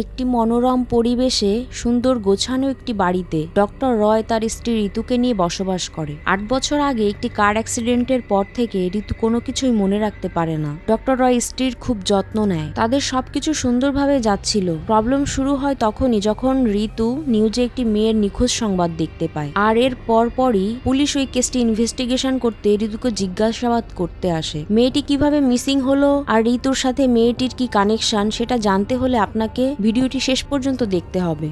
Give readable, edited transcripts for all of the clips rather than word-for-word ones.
একটি মনোরম পরিবেশে সুন্দর গোছানো একটি বাড়িতে ডক্টর রয় তার স্ত্রী ঋতুকে নিয়ে বসবাস করে। ৮ বছর আগে একটি কার অ্যাক্সিডেন্টের পর থেকে ঋতু কোনো কিছুই মনে রাখতে পারে না। ডক্টর রয় স্ত্রীর খুব যত্ন নেয়, তাদের সবকিছু সুন্দরভাবে যাচ্ছিল। প্রবলেম শুরু হয় তখনই যখন ঋতু নিউজে একটি মেয়ের নিখোঁজ সংবাদ দেখতে পায়, আর এর পরপরই পুলিশ ওই কেসটি ইনভেস্টিগেশন করতে ঋতুকে জিজ্ঞাসাবাদ করতে আসে। মেয়েটি কিভাবে মিসিং হলো আর ঋতুর সাথে মেয়েটির কি কানেকশন সেটা জানতে হলে আপনাকে ভিডিওটি শেষ পর্যন্ত দেখতে হবে।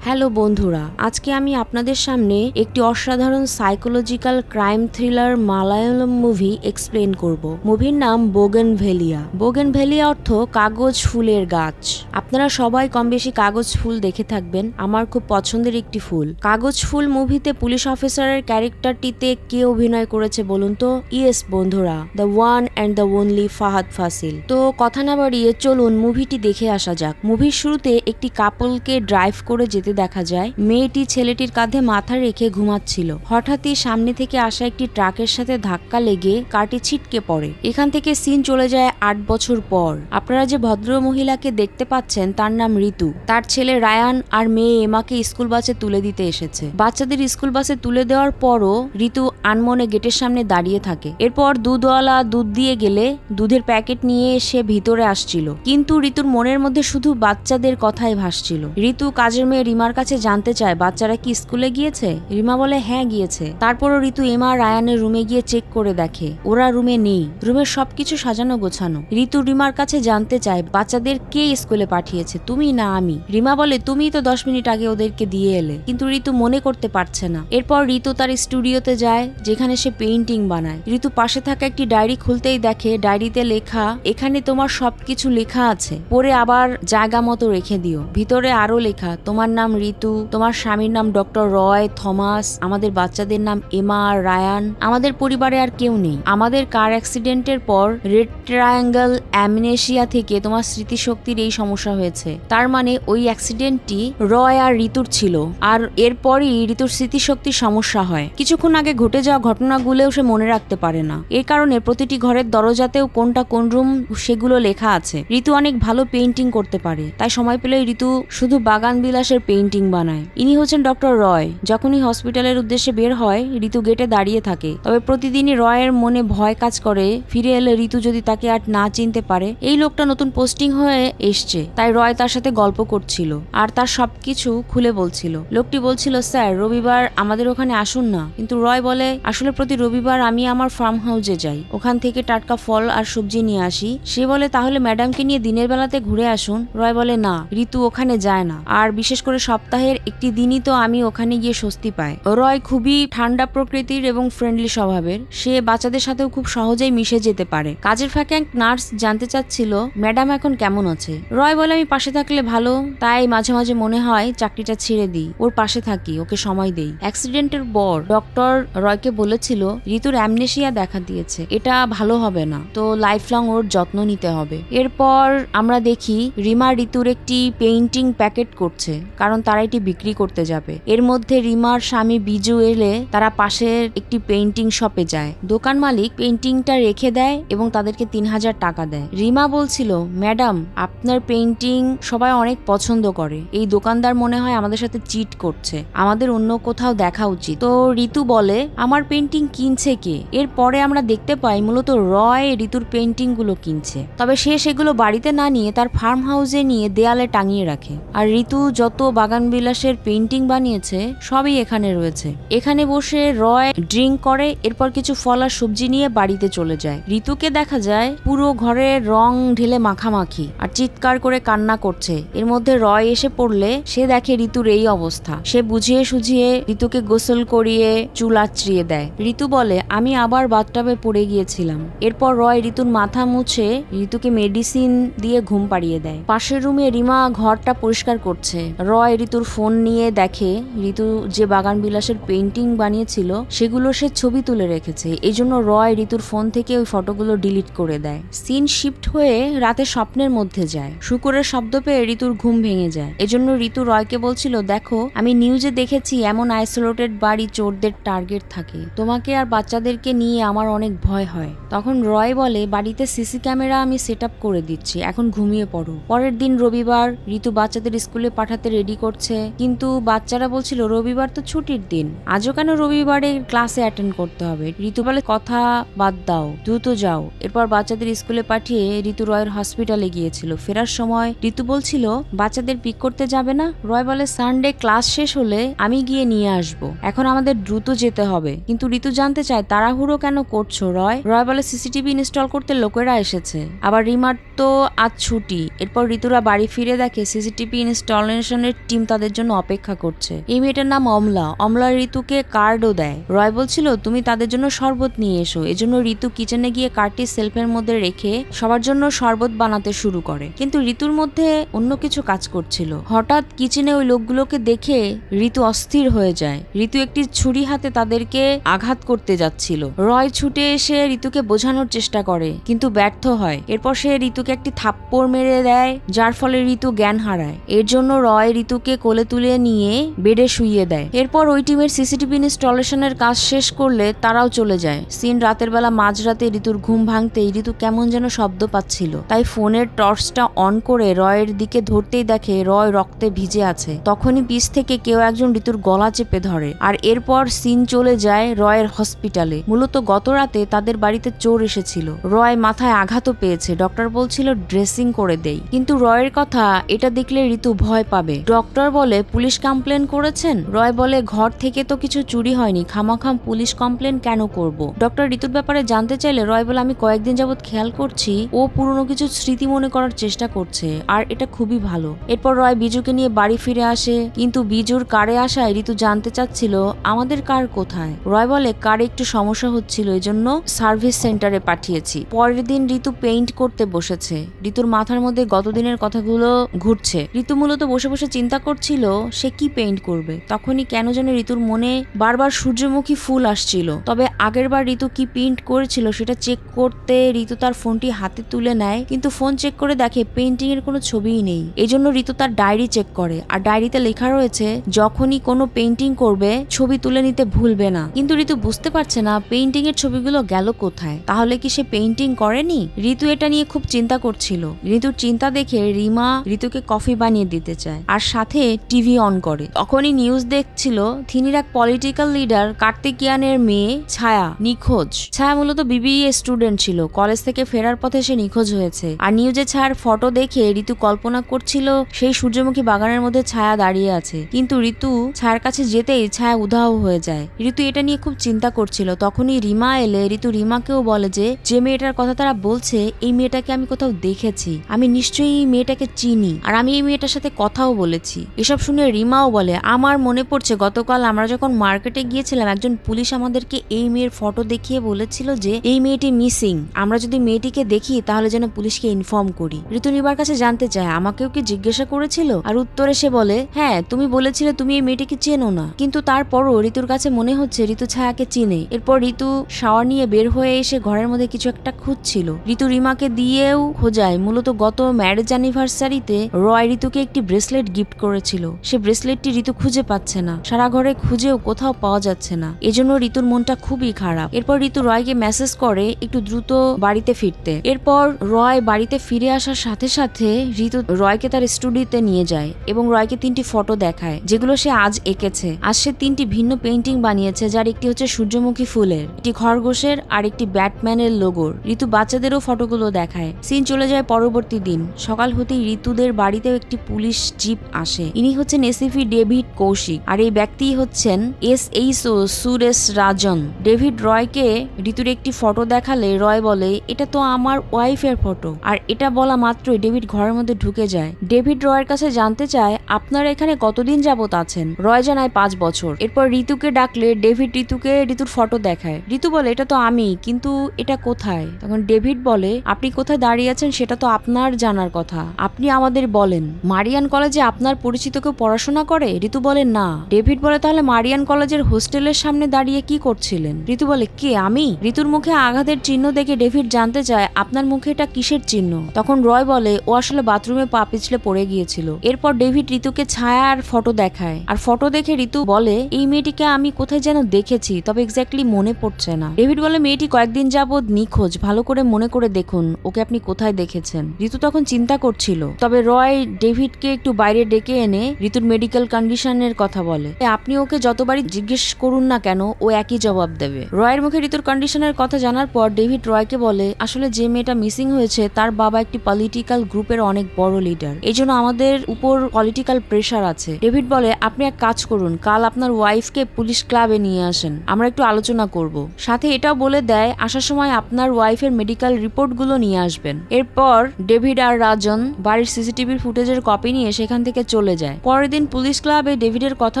হ্যালো বন্ধুরা, আজকে আমি আপনাদের সামনে একটি অসাধারণ psychological crime thriller Malayalam movie explain করব। মুভির নাম বোগেনভেলিয়া। বোগেনভেলিয়া অর্থ কাগজ ফুলের গাছ। আপনারা সবাই কম বেশি কাগজ ফুল দেখে থাকবেন, আমার খুব পছন্দের একটি ফুল। কাগজ ফুল মুভিতে পুলিশ অফিসারের ক্যারেক্টারটিতে কে অভিনয় করেছে বলুন তো? ইয়েস বন্ধুরা, the one and the only Fahadh Faasil. তো কথা না বাড়িয়ে চলুন মুভিটি দেখে আসা যাক। মুভির শুরুতে একটি কাপলকে ড্রাইভ করে যেতে দেখা যায়। মেয়েটি ছেলেটির কাঁধে মাথা রেখে ঘুমাচ্ছিল। হঠাৎই সামনে থেকে আসা একটি ট্রাকের সাথে ধাক্কা লেগে কারটি ছিটকে পড়ে। এখান থেকে সিন চলে যায় ৮ বছর পর। আপনারা যে ভদ্র মহিলাকে দেখতে পাচ্ছেন তার নাম ঋতু। তার ছেলে রায়ান আর মেয়ে এমাকে স্কুল বাসে তুলে দিতে এসেছে। বাচ্চাদের স্কুল বাসে তুলে দেওয়ার পরও ঋতু আনমনে গেটের সামনে দাঁড়িয়ে থাকে। এরপর দুধওয়ালা দুধ দিয়ে গেলে দুধের প্যাকেট নিয়ে সে ভিতরে আসছিল, কিন্তু ঋতুর মনের মধ্যে শুধু বাচ্চাদের কথাই ভাসছিল। ঋতু কাজের মেয়ে রিমার কাছে জানতে চায় বাচ্চারা কি স্কুলে গিয়েছে। রিমা বলে হ্যাঁ গিয়েছে। তারপরও ঋতু এমা রায়ানের রুমে গিয়ে চেক করে দেখে ওরা রুমে নেই। রুমের সবকিছু সাজানো গোছানো। ঋতু রিমার কাছে জানতে চায় বাচ্চাদের কে স্কুলে পাঠিয়েছে, তুমি না আমি। রিমা বলে তুমি তো 10 মিনিট আগে ওদেরকে দিয়ে এলে। কিন্তু ঋতু মনে করতে পারছে না। এরপর ঋতু তার স্টুডিওতে যায় যেখানে সে পেইন্টিং বানায়। ঋতু পাশে থাকা একটি ডায়েরি খুলতেই দেখে ডায়েরিতে লেখা, এখানে তোমার সবকিছু লেখা আছে, পরে আবার জায়গা মতো রেখে দিও। ভিতরে আরো লেখা, তোমার নাম ঋতু, তোমার স্বামীর নাম ডক্টর রয় থমাস, আমাদের বাচ্চাদের নাম এমা আর রায়ান, আমাদের পরিবারে আর কেউ নেই। আমাদের কার অ্যাক্সিডেন্টের পর রেড ট্রায়াঙ্গেল অ্যামনেশিয়া থেকে তোমার স্মৃতিশক্তির এই সমস্যা হয়েছে। তার মানে ওই অ্যাক্সিডেন্টটি রয় আর ঋতুর ছিল, আর এরপরই ঋতুর স্মৃতিশক্তির সমস্যা হয়। কিছুক্ষণ আগে ঘটে যাওয়া ঘটনাগুলোও সে মনে রাখতে পারে না। এর কারণে প্রতিটি ঘরের দরজাতেও কোনটা কোন রুম সেগুলো লেখা আছে। ঋতু অনেক ভালো পেইন্টিং করতে পারে, তাই সময় পেলে ঋতু শুধু বাগান বিলাসের পেইন্টিং বানায়। ইনি হচ্ছেন ডক্টর রয়। যখনই হসপিটালের উদ্দেশ্যে বের হয় ঋতু গেটে দাঁড়িয়ে থাকে। তবে প্রতিদিনই রয়ের মনে ভয় কাজ করে ফিরে এলে ঋতু যদি তাকে আর না চিনতে পারে। এই লোকটা নতুন পোস্টিং হয়ে এসছে, তাই রয় তার সাথে গল্প করছিল আর তার সবকিছু খুলে বলছিল। লোকটি বলছিল, স্যার রবিবার আমাদের ওখানে আসুন না। কিন্তু রয় বলে, আসলে প্রতি রবিবার আমি আমার ফার্ম হাউসে যাই, ওখান থেকে টাটকা ফল আর সবজি নিয়ে আসি। সে বলে, তাহলে ম্যাডামকে নিয়ে দিনের বেলাতে ঘুরে আসুন। রয় বলে, না, ঋতু ওখানে যায় না, আর বিশেষ করে সপ্তাহের একটি দিনই তো আমি ওখানে গিয়ে স্বস্তি পাই। রয় খুবই ঠান্ডা প্রকৃতির এবং ফ্রেন্ডলি স্বভাবের। সে বাচ্চাদের সাথেও খুব সহজেই মিশে যেতে পারে। কাজের ফাঁকে এক নার্স জানতে চাচ্ছিল ম্যাডাম এখন কেমন আছে। রয় বলে, আমি পাশে থাকলে ভালো, তাই মাঝে মাঝে মনে হয় চাকরিটা ছেড়ে দিই, ওর পাশে থাকি, ওকে সময় দেই। অ্যাক্সিডেন্টের পর ডক্টর রয়কে বলেছিল ঋতুর অ্যামনেশিয়া দেখা দিয়েছে, এটা ভালো হবে না, তো লাইফ লং ওর যত্ন নিতে হবে। এরপর আমরা দেখি রিমা ঋতুর একটি পেইন্টিং প্যাকেট করছে, কারণ তারা এটি বিক্রি করতে যাবে। এর মধ্যে রিমার স্বামী বিজু এলে তারা পাশের একটি পেইন্টিং শপে যায়। দোকান মালিক পেইন্টিংটা রেখে দেয় এবং তাদেরকে 3000 টাকা দেয়। রিমা বলছিল, ম্যাডাম আপনার পেইন্টিং সবাই অনেক পছন্দ করে, এই দোকানদার মনে হয় আমাদের সাথে চিট করছে, আমাদের অন্য কোথাও দেখা উচিত। তো ঋতু বলে, আমার পেইন্টিং কিনছে কে? এরপরে আমরা দেখতে পাই মূলত রয় ঋতুর পেইন্টিং গুলো কিনছে, তবে সে সেগুলো বাড়িতে না নিয়ে তার ফার্ম হাউসে নিয়ে দেয়ালে টাঙিয়ে রাখে। আর ঋতু যত বাগান বিলাসের পেইন্টিং বানিয়েছে সবই এখানে রয়েছে। এখানে বসে রয় ড্রিঙ্ক করে, এরপর কিছু ফল আর সবজি নিয়ে বাড়িতে চলে যায়। ঋতুকে দেখা যায় পুরো ঘরে রং ঢেলে মাখামাখি আর চিৎকার করে কান্না করছে। এর মধ্যে রয় এসে পড়লে সে দেখে ঋতুর এই অবস্থা। সে বুঝিয়ে সুঝিয়ে ঋতুকে গোসল করিয়ে চুল আঁচড়িয়ে দেয়। ঋতু বলে, আমি আবার বাথটাবে পড়ে গিয়েছিলাম। এরপর রয় ঋতুর মাথা মুছে ঋতুকে মেডিসিন দিয়ে ঘুম পাড়িয়ে দেয়। পাশের রুমে রিমা ঘরটা পরিষ্কার করছে। রয় ঋতুর ফোন নিয়ে দেখে ঋতু যে বাগান বিলাসের পেন্টিং বানিয়েছিল সেগুলো সে ছবি তুলে রেখেছে। এই জন্য রয় ঋতুর ফোন থেকে ওই ফটোগুলো ডিলিট করে দেয়। সিন শিফট হয়ে রাতে স্বপ্নের মধ্যে যায়। শুকুরের শব্দ পেয়ে ঋতুর ঘুম ভেঙে যায়। এজন্য ঋতু রয়কে বলছিল, দেখো আমি নিউজে দেখেছি এমন আইসোলেটেড বাড়ি চোরদের টার্গেট থাকে, তোমাকে আর বাচ্চাদেরকে নিয়ে আমার অনেক ভয় হয়। তখন রয় বলে, বাড়িতে সিসি ক্যামেরা আমি সেট আপ করে দিচ্ছি, এখন ঘুমিয়ে পড়ো। পরের দিন রবিবার, ঋতু বাচ্চাদের স্কুলে পাঠাতে রেডি করছে, কিন্তু বাচ্চারা বলছিল রবিবার তো ছুটির দিন, আজও কেন রবিবারে ক্লাসে অ্যাটেন্ড করতে হবে। ঋতু বলে, কথা বাদ দাও, দ্রুত যাও। এরপর বাচ্চাদের স্কুলে পাঠিয়ে ঋতু রয়ের হসপিটালে গিয়েছিল। ফেরার সময় ঋতু বলছিল, বাচ্চাদের পিক করতে যাবে না? রয় বলে, সানডে ক্লাস শেষ হলে আমি গিয়ে নিয়ে আসবো, এখন আমাদের দ্রুত যেতে হবে। কিন্তু ঋতু জানতে চায়, তাড়াহুড়ো কেন করছো রয়? রয় বলে, সিসিটিভি ইনস্টল করতে লোকেরা এসেছে, আবার রিমার তো আজ ছুটি। এরপর ঋতুরা বাড়ি ফিরে দেখে সিসিটিভি ইনস্টলেশনের টিম তাদের জন্য অপেক্ষা করছে। এই মেয়েটার নাম অমলা। অমলা ঋতুকে কার্ডও দেয়। রয় বলছিল, তুমি তাদের জন্য শরবত নিয়ে এসো। এজন্য ঋতু কিচেনে গিয়ে কার্ডটি সেলফের মধ্যে রেখে সবার জন্য শরবত বানাতে শুরু করে। কিন্তু ঋতুর মধ্যে অন্য কিছু কাজ করছিল। হঠাৎ কিচেনে ওই লোকগুলোকে দেখে ঋতু অস্থির হয়ে যায়। ঋতু একটি ছুরি হাতে তাদেরকে আঘাত করতে যাচ্ছিল। রয় ছুটে এসে ঋতুকে বোঝানোর চেষ্টা করে, কিন্তু ব্যর্থ হয়। এরপর সে ঋতুকে একটি থাপ্পড় মেরে দেয়, যার ফলে ঋতু জ্ঞান হারায়। এর জন্য রয় ঋতুকে কোলে তুলে নিয়ে বেডে শুইয়ে দেয়। এরপর ওই টিমের সিসিটিভি ইনস্টলেশনের কাজ শেষ করলে তারাও চলে যায়। সিন রাতের বেলা মাঝরাতে ঋতুর ঘুম ভাঙতেই ঋতু কেমন যেন শব্দ পাচ্ছিল। তাই ফোনের টর্চটা অন করে রয়ের দিকে ধরতেই দেখে রয় রক্তে ভিজে আছে। তখনই পিছ থেকে কেউ একজন ঋতুর গলা চেপে ধরে। আর এরপর সিন চলে যায় রয়ের হসপিটালে। মূলত গত রাতে তাদের বাড়িতে চোর এসেছিল। রয় মাথায় আঘাতও পেয়েছে। ডক্টর বলছিল ড্রেসিং করে দেই, কিন্তু রয়ের কথা এটা দেখলে ঋতু ভয় পাবে। ডক্টর বলে, পুলিশ কমপ্লেন করেছেন? রয় বলে, ঘর থেকে তো কিছু চুরি হয়নি, খামাখাম পুলিশ কমপ্লেন কেন করব? ডক্টর ঋতুর ব্যাপারে জানতে চাইলে রয় বলে, আমি কয়েকদিন যাবৎ খেয়াল করছি ও পুরনো কিছু স্মৃতি মনে করার চেষ্টা করছে, আর এটা খুবই ভালো। এরপর রয় বিজুকে নিয়ে বাড়ি ফিরে আসে, কিন্তু বিজুর কারে আসায় ঋতু জানতে চাচ্ছিল আমাদের কার কোথায়। রয় বলে, কারে একটু সমস্যা হচ্ছিল, এজন্য সার্ভিস সেন্টারে পাঠিয়েছি। পরের দিন ঋতু পেইন্ট করতে বসেছে। ঋতুর মাথার মধ্যে গতদিনের কথাগুলো ঘুরছে। ঋতু মূলত বসে বসে চিন্তা করছিল সে কি পেইন্ট করবে। তখনই কেন যেন ঋতুর মনে বারবার সূর্যমুখী ফুল আসছিল। তবে আগের বার ঋতু কি পেইন্ট করেছিল সেটা চেক করতে ঋতু তার ফোনটি হাতে তুলে নেয়, কিন্তু ফোন চেক করে দেখে পেইন্টিং এর কোনো ছবিই নেই। এই জন্য ঋতু তার ডায়েরি চেক করে, আর ডায়েরিতে লেখা রয়েছে যখনই কোনো পেইন্টিং করবে ছবি তুলে নিতে ভুলবে না। কিন্তু ঋতু বুঝতে পারছে না পেইন্টিং এর ছবিগুলো গেল কোথায়। তাহলে কি সে পেইন্টিং করেনি? ঋতু এটা নিয়ে খুব চিন্তা করছিল। ঋতুর চিন্তা দেখে রিমা ঋতুকে কফি বানিয়ে দিতে চায়, আর সাথে টিভি অন করে। তখনই নিউজ দেখছিল থিনির এক পলিটিক্যাল লিডার কার্তিকিয়ানের মেয়ে ছায়া নিখোঁজ। ছায়া মূলত বিবিএ স্টুডেন্ট ছিল। কলেজ থেকে ফেরার পথে সে নিখোঁজ হয়েছে। আর নিউজে ছায়ার ফটো দেখে ঋতু কল্পনা করছিল সেই সূর্যমুখী বাগানের মধ্যে ছায়া দাঁড়িয়ে আছে। কিন্তু ঋতু ছায়ার কাছে যেতেই ছায়া উধাও হয়ে যায়। ঋতু এটা নিয়ে খুব চিন্তা করছিল। তখনই রিমা এলে ঋতু রিমাকেও বলে যে মেয়েটার কথা তারা বলছে এই মেয়েটাকে আমি কোথাও দেখেছি, আমি নিশ্চয়ই এই মেয়েটাকে চিনি, আর আমি এই মেয়েটার সাথে কথাও বলেছি। এসব শুনে রিমাও বলে, আমার মনে পড়ছে গতকাল আমরা যখন মার্কেটে গিয়েছিলাম একজন পুলিশ আমাদেরকে এই মেয়ের ফটো দেখিয়ে বলেছিল যে এই মেয়েটি মিসিং, আমরা যদি মেয়েটিকে দেখি তাহলে যেন পুলিশকে ইনফর্ম করি। ঋতু রিমার কাছে জানতে চায় আমাকেও কি জিজ্ঞাসা করেছিল, আর উত্তরে সে বলে, হ্যাঁ তুমি বলেছিলে তুমি এই মেয়েটিকে চেনো না, কিন্তু তারপরও ঋতুর কাছে মনে হচ্ছে ঋতু ছায়াকে চিনে। এরপর ঋতু শাওয়ার নিয়ে বের হয়ে এসে ঘরের মধ্যে কিছু একটা খুঁজছিল। ঋতু রিমাকে দিয়েও খোঁজায়। মূলত গত ম্যারেজ অ্যানিভার্সারিতে রয় ঋতুকে একটি ব্রেসলেট গিফট করেছিল। সে ব্রেসলেটটি ঋতু খুঁজে পাচ্ছে না, সারা ঘরে খুঁজেও কোথাও পাওয়া যাচ্ছে না। এজন্য ঋতুর মনটা খুবই খারাপ। এরপর ঋতু রয়কে মেসেজ করে একটু দ্রুত বাড়িতে ফিরতে। এরপর রয় বাড়িতে ফিরে আসার সাথে সাথে ঋতু রয়কে তার স্টুডিওতে নিয়ে যায় এবং রয়কে 3টি ফটো দেখায় যেগুলো সে আজ এঁকেছে। আজ সে 3টি ভিন্ন পেইন্টিং বানিয়েছে, যার একটি হচ্ছে সূর্যমুখী ফুলের, একটি খরগোশের, আর একটি ব্যাটম্যানের লোগোর। ঋতু বাচ্চাদেরও ফটোগুলো দেখায়। সিন চলে যায় পরবর্তী দিন। সকাল হতেই ঋতুদের বাড়িতেও একটি পুলিশ জিপ আসে। ইনি হচ্ছেন এসিপি ডেভিড কৌশিক, আর এই ব্যক্তি হচ্ছেন SHO সুরেশ রাজন। ডেভিড রয়কে ঋতুর একটি ফটো দেখালে রয় বলে, এটা তো আমার ওয়াইফের ফটো। আর এটা বলা মাত্রই ডেভিড ঘরের মধ্যে ঢুকে যায়। ডেভিড রয়ের কাছে জানতে চায় আপনারা এখানে কতদিন যাবত আছেন। রয় জানায় 5 বছর। এরপর ঋতুকে ডাকলে ডেভিড ঋতুকে ঋতুর ফটো দেখায়। ঋতু বলে, এটা তো আমি, কিন্তু এটা কোথায়? তখন ডেভিড বলে, আপনি কোথায় দাঁড়িয়ে আছেন সেটা তো আপনার জানার কথা, আপনি আমাদের বলেন। মারিয়ান কলেজে আপনার পরিচিত কেউ পড়াশোনা করে? ঋতু বলে না। ডেভিড বলে তাহলে মারিয়ান কলেজের হোস্টেলের সামনে দাঁড়িয়ে কি করছিলেন? ঋতু বলে কে, আমি? ঋতুর মুখে আঘাতের চিহ্ন দেখে ডেভিড জানতে চায় আপনার মুখে এটা কিসের চিহ্ন? তখন রয় বলে ও আসলে বাথরুমে পা পিছলে পড়ে গিয়েছিল। এরপর ডেভিড ঋতুকে ছায়া আর ফটো দেখায়, আর ফটো দেখে ঋতু বলে এই মেয়েটিকে আমি কোথায় যেন দেখেছি, তবে এক্স্যাক্টলি মনে পড়ছে না। ডেভিড বলে মেয়েটি কয়েকদিন যাবৎ নিখোঁজ, ভালো করে মনে করে দেখুন ওকে আপনি কোথায় দেখেছেন। ঋতু তখন চিন্তা করছিল, তবে রয় ডেভিডকে একটু বাইরে ডেকে এনে ঋতুর মেডিকেল কন্ডিশনের কথা বলে। আপনি ওকে যতবারই জিজ্ঞেস করুন না কেন ও একই জবাব দেবে। রয়ের মুখে ঋতুর কন্ডিশনের কথা জানার পর ডেভিড রয়কে বলে আসলে যে মেয়েটা মিসিং হয়েছে তার বাবা একটি পলিটিক্যাল গ্রুপের অনেক বড় লিডার, এই জন্য আমাদের উপর পলিটিক্যাল প্রেশার আছে। ডেভিড বলে আপনি এক কাজ করুন, কাল আপনার ওয়াইফকে পুলিশ ক্লাবে নিয়ে আসেন, আমরা একটু আলোচনা করব। সাথে এটাও বলে দেয় আসার সময় আপনার ওয়াইফের মেডিকেল রিপোর্ট গুলো নিয়ে আসবেন। এরপর ডেভিড আর রাজন বাড়ির সিসিটিভির ফুটেজের কপি নিয়ে সেখান থেকে চলে যায়। পরের দিন পুলিশ ক্লাবে ডেভিডের কথা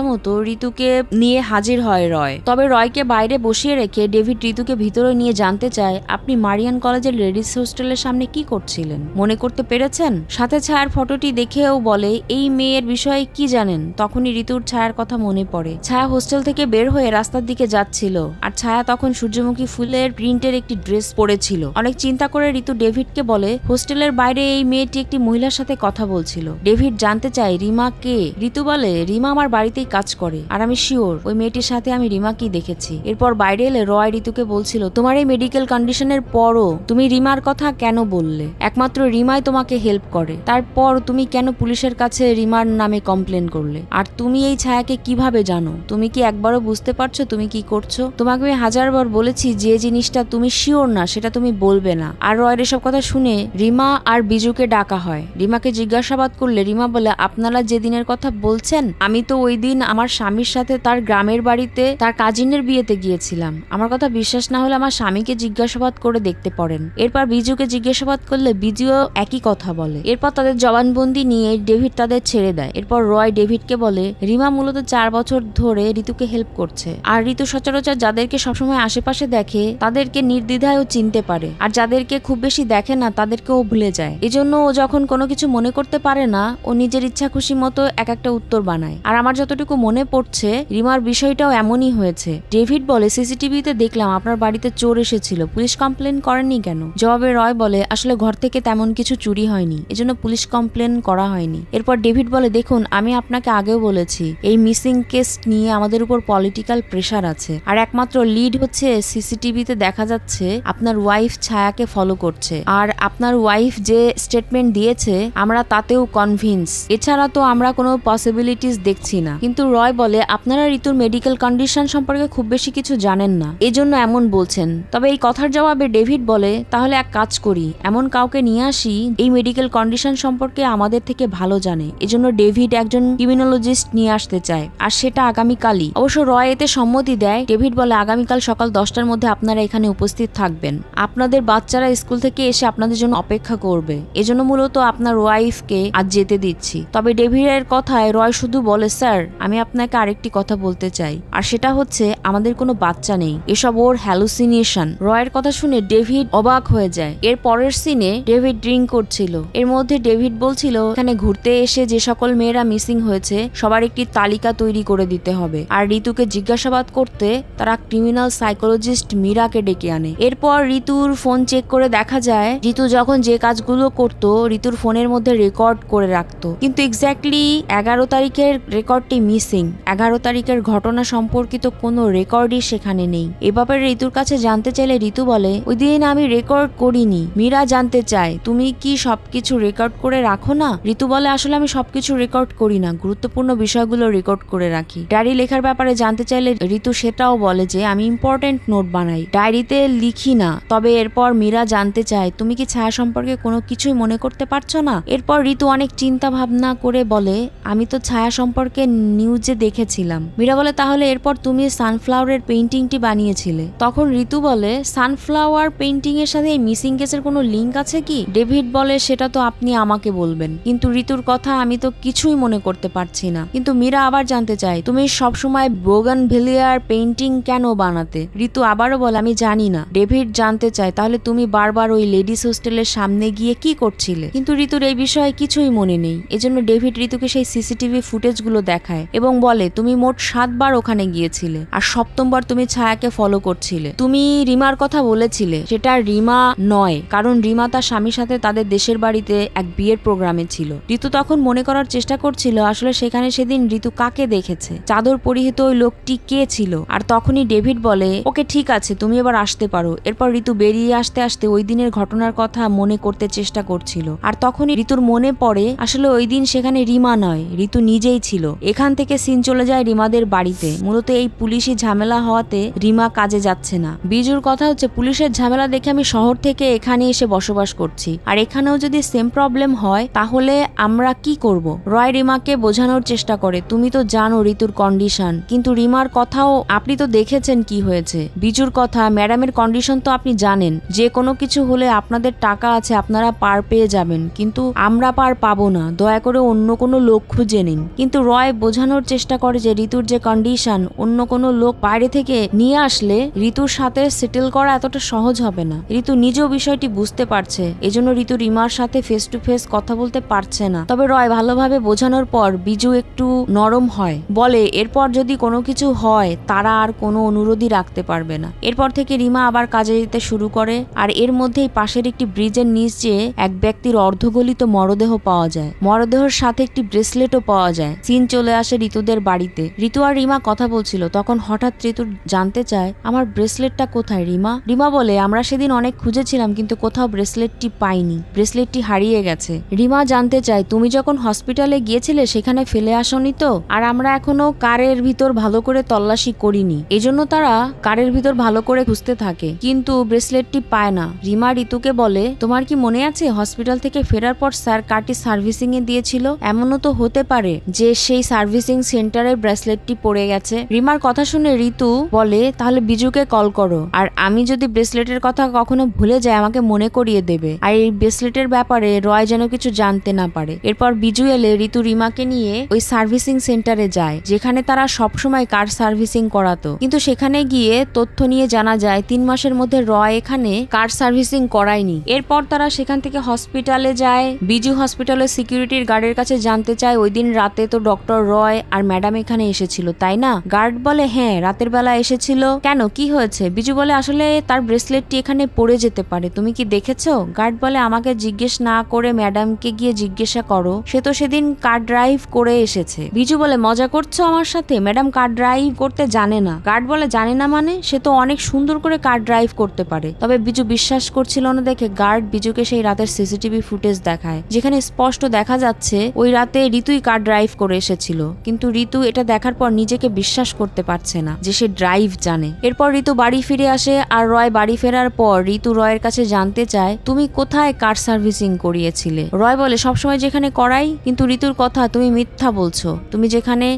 মতো ঋতুকে নিয়ে হাজির হয় রয়। তবে রয়কে বাইরে বসিয়ে রেখে ডেভিড ঋতুকে ভিতরে নিয়ে জানতে চায় আপনি মারিয়ান কলেজের লেডিস হোস্টেলের সামনে কি করছিলেন, মনে করতে পেরেছেন? সাথে ছায়ার ফটোটি দেখেও বলে এই মেয়ের বিষয়ে কি জানেন? তখনই ঋতুর ছায়ার কথা মনে পড়ে। ছায়া হোস্টেল থেকে বের হয়ে রাস্তার দিকে যাচ্ছিল, আর ছায়া তখন সূর্যমুখী ফুলের প্রিন্টের একটি ড্রেস পরেছিল। অনেক চিন্তা করে ঋতু ডেভিডকে বলে হোস্টেলের বাইরে এই মেয়েটি একটি মহিলার সাথে কথা বলছিল। ডেভিড জানতে চায় রিমা কে? ঋতু বলে রিমা আমার বাড়িতেই কাজ করে, আর আমি শিওর ওই মেয়েটির সাথে আমি রিমাকেই দেখেছি। এরপর বাইরে এলে রয় ঋতুকে বলছিল তোমার এই মেডিকেল কন্ডিশনের পরও তুমি রিমার কথা কেন বললে? একমাত্র রিমাই তোমাকে হেল্প করে, তারপর তুমি কেন পুলিশের কাছে রিমার নামে কমপ্লেন করলে? আর তুমি এই ছায়াকে কিভাবে জানো? তুমি কি একবারও বুঝতে পারছো তুমি কি করছো? তোমাকে আমি হাজারবার বলেছি যে জিনিসটা তুমি শিওর না সেটা তুমি বলবে না। আর রয়ের এসব কথা শুনে রিমা আর বিজুকে ডাকা হয়। রিমাকে জিজ্ঞাসাবাদ করলে রিমা বলে আপনারা যে দিনের কথা বলছেন আমি তো ওই দিন আমার স্বামীর সাথে তার গ্রামের বাড়িতে তার কাজিনের বিয়েতে গিয়েছিলাম। আমার কথা বিশ্বাস না হলে আমার স্বামীকে জিজ্ঞাসাবাদ করে দেখতে পারেন। এরপর বিজুকে জিজ্ঞাসাবাদ করলে বিজুও একই কথা বলে। এরপর তাদের জবানবন্দি নিয়ে ডেভিড তাদের ছেড়ে দেয়। এরপর রয় ডেভিডকে বলে রিমা মূলত 4 বছর ধরে ঋতুকে হেল্প করছে, আর ঋতু সচরাচর যাদেরকে সবসময় আশেপাশে দেখে তাদেরকে নির্দ্বিধায় ও চিনতে পারে, আর যাদেরকে খুব বেশি দেখে না তাদেরকে ও ভুলে যায়। এজন্য ও যখন কোনো কিছু মনে করতে পারে না ও নিজের ইচ্ছা খুশি মতো এক একটা উত্তর বানায়। আর আমার যতটুকু মনে পড়ছে রিমার বিষয়টাও এমনই হয়েছে। ডেভিড বলে সিসিটিভিতে দেখলাম আপনার বাড়িতে চোর এসেছিল, পুলিশ কমপ্লেন করেননি কেন? জবাবে রয় বলে আসলে ঘর থেকে তেমন কিছু চুরি হয়নি, এজন্য পুলিশ কমপ্লেন করা হয়নি। এরপর ডেভিড বলে দেখুন আমি আপনাকে আগেও বলেছি এই মিসিং কেস নিয়ে আমাদের উপর পলিটিক্যাল প্রেশার আছে, আর একমাত্র লিড হচ্ছে সিসিটিভিতে দেখা যাচ্ছে আপনার ওয়াইফ ছায়াকে ফলো করছে, আর আপনার ওয়াইফ যে স্টেটমেন্ট দিয়েছে আমরা তাতেও কনভিন্স। এছাড়া তো আমরা কোনো পসিবিলিটিস দেখছি না। কিন্তু রয় বলে আপনারা ঋতুর মেডিকেল কন্ডিশন সম্পর্কে খুব বেশি কিছু জানেন না, এজন্য এমন বলছেন। তবে এই কথার জবাবে ডেভিড বলে তাহলে এক কাজ করি, এমন কাউকে নিয়ে আসি এই মেডিকেল কন্ডিশন সম্পর্কে আমাদের থেকে ভালো জানে। এজন্য ডেভিড একজন ক্রিমিনোলজিস্ট নিয়ে আসতে চায়, আর সেটা আগামীকালই। অবশ্য রয় এতে সম্মতি দেয়। ডেভিড বলে আগামীকাল সকাল 10টার মধ্যে আপনারা এখানে উপস্থিত থাকবেন, আপনাদের বাচ্চারা স্কুল থেকে এসে আপনাদের জন্য অপেক্ষা করবে, এজন্য মূলত আপনার ওয়াইফকে আজ যেতে দিচ্ছি। তবে ডেভিডের কথায় রয় শুধু বলে স্যার আমি আপনাকে আরেকটি কথা বলতে চাই, আর সেটা হচ্ছে আমাদের কোনো বাচ্চা নেই, এসব ওর হ্যালুসিনেশন। রয়ের কথা শুনে ডেভিড অবাক হয়ে যায়। এর পরের সিনে ডেভিড ড্রিঙ্ক করছিল। এর মধ্যে ডেভিড বলছিল এখানে ঘুরতে এসে যে সকল মেয়েরা মিসিং হয়েছে সবার একটি তালিকা তৈরি করে দিতে হবে, আর ঋতুকে জিজ্ঞাসাবাদ করতে তারা ক্রিমিনাল সাইকোলজিস্ট মীরাকে ডেকে আনে। এরপর ঋতুর ফোন চেক করে দেখা যায় ঋতু যখন যে কাজগুলো করতো ঋতুর ফোনের মধ্যে রেকর্ড করে রাখতো, কিন্তু এক্স্যাক্টলি 11 তারিখের রেকর্ডটি মিসিং। 11 তারিখের ঘটনা সম্পর্কিত কোনো রেকর্ডই সেখানে নেই। এ ব্যাপারে ঋতুর কাছে জানতে চাইলে ঋতু বলে ওই দিন আমি রেকর্ড করিনি। মীরা জানতে চায় তুমি কি সবকিছু রেকর্ড করে রাখো না? ঋতু বলে আসলে আমি সবকিছু রেকর্ড করি না, গুরুত্বপূর্ণ বিষয়গুলো রেকর্ড করে রাখি। ডায়েরি লেখার ব্যাপারে জানতে চাইলে ঋতু সেটাও বলে যে আমি ইম্পর্টেন্ট নোট বানাই, ডায়েরিতে লিখি না। তবে এরপর মীরা জানতে চায় তুমি কি ছায়া সম্পর্কে কোনো কিছুই মনে করতে পারছো না? এরপর ঋতু অনেক চিন্তা ভাবনা করে বলে আমি তো ছায়া সম্পর্কে নিউজে দেখেছিলাম। মীরা বলে তাহলে এরপর তুমি সানফ্লাওয়ারের পেইন্টিংটি বানিয়েছিলে? তখন ঋতু বলে সানফ্লাওয়ার পেইন্টিং এর সাথে এই মিসিং কেসের কোনো লিঙ্ক আছে কি? ডেভিড বলে সেটা তো আপনি আমাকে বলবেন, কিন্তু ঋতুর কথা আমি তো কিছুই মনে করতে পারছি না। কিন্তু মীরা আবার জানতে চায় তুমি সবসময় বোগানভেলিয়ার পেইন্টিং কেন বানাতে? ঋতু আবারও বলে আমি জানি না। ডেভিড জানতে চায় তাহলে তুমি বারবার ওই লেডিস হোস্টেলের সামনে গিয়ে কি করছিলে? কিন্তু ঋতুর এই বিষয়ে কিছুই মনে নেই। এজন্য ডেভিড ডেভিড ঋতুকে সেই সিসিটিভি ফুটেজগুলো দেখায় এবং বলে তুমি মোট 7 বার ওখানে গিয়েছিলে আর 7ম বার তুমি ছায়াকে ফলো করছিলে। তুমি রিমার কথা বলেছিলে, সেটা রিমা নয়, কারণ রিমা তার স্বামীর সাথে তাদের দেশের বাড়িতে এক বিয়ের প্রোগ্রামে ছিল। ঋতু তখন মনে করার চেষ্টা করছিল আসলে সেখানে সেদিন ঋতু কাকে দেখেছে, চাদর পরিহিত ওই লোকটি কে ছিল। আর তখনই ডেভিড বলে ওকে ঠিক আছে, তুমি এবার আসতে পারো। এরপর ঋতু বেরিয়ে আসতে আসতে ওই দিনের ঘটনার কথা মনে করতে চেষ্টা করছিল। আর তখনই ঋতুর মনে পড়ে আসলে ওই দিন সেখানে রিমা নয়, ঋতু নিজেই ছিল। এখান থেকে সিন চলে যায় রিমাদের বাড়িতে। মূলত এই পুলিশি ঝামেলা হওয়াতে রিমা কাজে যাচ্ছে না। বিজুর কথা হচ্ছে পুলিশের ঝামেলা দেখে আমি শহর থেকে এখানে এসে বসবাস করছি, আর এখানেও যদি সেম প্রবলেম হয় তাহলে আমরা কি করব। রয় রিমাকে বোঝানোর চেষ্টা করে তুমি তো জানো ঋতুর কন্ডিশন, কিন্তু রিমার কথাও আপনি তো দেখেছেন কি হয়েছে। বিজুর কথা ম্যাডামের কন্ডিশন তো আপনি জানেন, যে কোনো কিছু হলে আপনাদের টাকা আছে, আপনারা পার পেয়ে যাবেন, কিন্তু আমরা পার পাবো না, দয়া করে অন্য কোনো লোক খুঁজে নিন। কিন্তু রয় বোঝানোর চেষ্টা করে যে ঋতুর যে কন্ডিশন, অন্য কোনো লোক বাইরে থেকে নিয়ে আসলে ঋতুর সাথে সেটেল করা এতটা সহজ হবে না। ঋতু নিজেও বিষয়টি বুঝতে পারছে, এজন্য ঋতু রিমার সাথে ফেস টু ফেস কথা বলতে পারছে না। তবে রয় ভালোভাবে বোঝানোর পর বিজু একটু নরম হয়, বলে এরপর যদি কোনো কিছু হয় তারা আর কোনো অনুরোধই রাখতে পারবে না। এরপর থেকে রিমা আবার কাজে যেতে শুরু করে। আর এর মধ্যেই পাশের একটি ব্রিজের নিচে এক ব্যক্তির অর্ধগলিত মরদেহ পাওয়া যায়। মরদেহের সাথে একটি ব্রেসলেটও পাওয়া যায়। সিন চলে আসে ঋতুদের বাড়িতে। ঋতু আর রিমা কথা বলছিল, তখন হঠাৎ ঋতু জানতে চায় আমার ব্রেসলেটটা কোথায় রিমা। রিমা বলে আমরা সেদিন অনেক খুঁজেছিলাম কিন্তু কোথাও ব্রেসলেটটি পাইনি, ব্রেসলেটটি হারিয়ে গেছে। রিমা জানতে চায় তুমি যখন হসপিটালে গিয়েছিলে সেখানে ফেলে আসনি তো? আর আমরা এখনো কারের ভিতর ভালো করে তল্লাশি করিনি, এজন্য তারা কারের ভিতর ভালো করে খুঁজতে থাকে কিন্তু ব্রেসলেটটি পায় না। রিমা ঋতুকে বলে তোমার কি মনে আছে হসপিটাল থেকে ফেরার পর স্যার কারটি সার্ভিসিং এ দিয়েছিল? এমনও তো হতে পারে যে সেই সার্ভিসিং সেন্টারে ব্রেসলেটটি পড়ে গেছে। রিমার কথা শুনে ঋতু বলে তাহলে বিজুকে কল করো, আর আমি যদি ব্রেসলেটের কথা কখনো ভুলে যাই আমাকে মনে করিয়ে দেবে, আর এই ব্রেসলেটের ব্যাপারে রয় যেন কিছু জানতে না পারে। এরপর বিজু এলে ঋতু রিমাকে নিয়ে ওই সার্ভিসিং সেন্টারে যায় যেখানে তারা সবসময় কার সার্ভিসিং করাতো, কিন্তু সেখানে গিয়ে তথ্য নিয়ে জানা যায় 3 মাসের মধ্যে রয় এখানে কার সার্ভিসিং করায়নি। এরপর তারা সেখান থেকে হসপিটালে যায়। বিজু হসপিটালের সিকিউরিটির গার্ডের কাছে জানতে চায় ওই দিন রাতে তো ডক্টর রয় আর ম্যাডাম এখানে এসেছিল তাই না? গার্ড বলে হ্যাঁ রাতের বেলা এসেছিল। কেন, কি হয়েছে? বিজু বলে আসলে তার ব্রেসলেটটি এখানে পড়ে যেতে পারে, তুমি কি দেখেছো? গার্ড বলে আমাকে জিজ্ঞেস না করে ম্যাডামকে গিয়ে জিজ্ঞাসা করো, সে তো সেদিন কার ড্রাইভ করে এসেছে। বিজু বলে মজা করছো আমার সাথে, ম্যাডাম কার ড্রাইভ করতে জানে না। গার্ড বলে জানে না মানে? সে তো অনেক সুন্দর করে কার ড্রাইভ করতে পারে। তবে বিজু বিশ্বাস করছিল না দেখে গার্ড বিজুকে সেই রাতের সিসিটিভি ফুটেজ দেখায় যেখানে স্পষ্ট দেখা যাচ্ছে ওই রাতে ঋতুই কার ড্রাইভ করে এসেছিল। কিন্তু ঋতু এটা দেখার পর নিজেকে বিশ্বাস করতে পারছে না যে সে ড্রাইভ জানে। এরপর ঋতু বাড়ি ফিরে আসে আর রয় বাড়ি ফেরার পর ঋতু রয়ের কাছে জানতে চায় তুমি কোথায় কার সার্ভিসিং করিয়েছিলে? রয় বলে সবসময় যেখানে করাই, কিন্তু ঋতুর কথা তুমি মিথ্যা বলছো,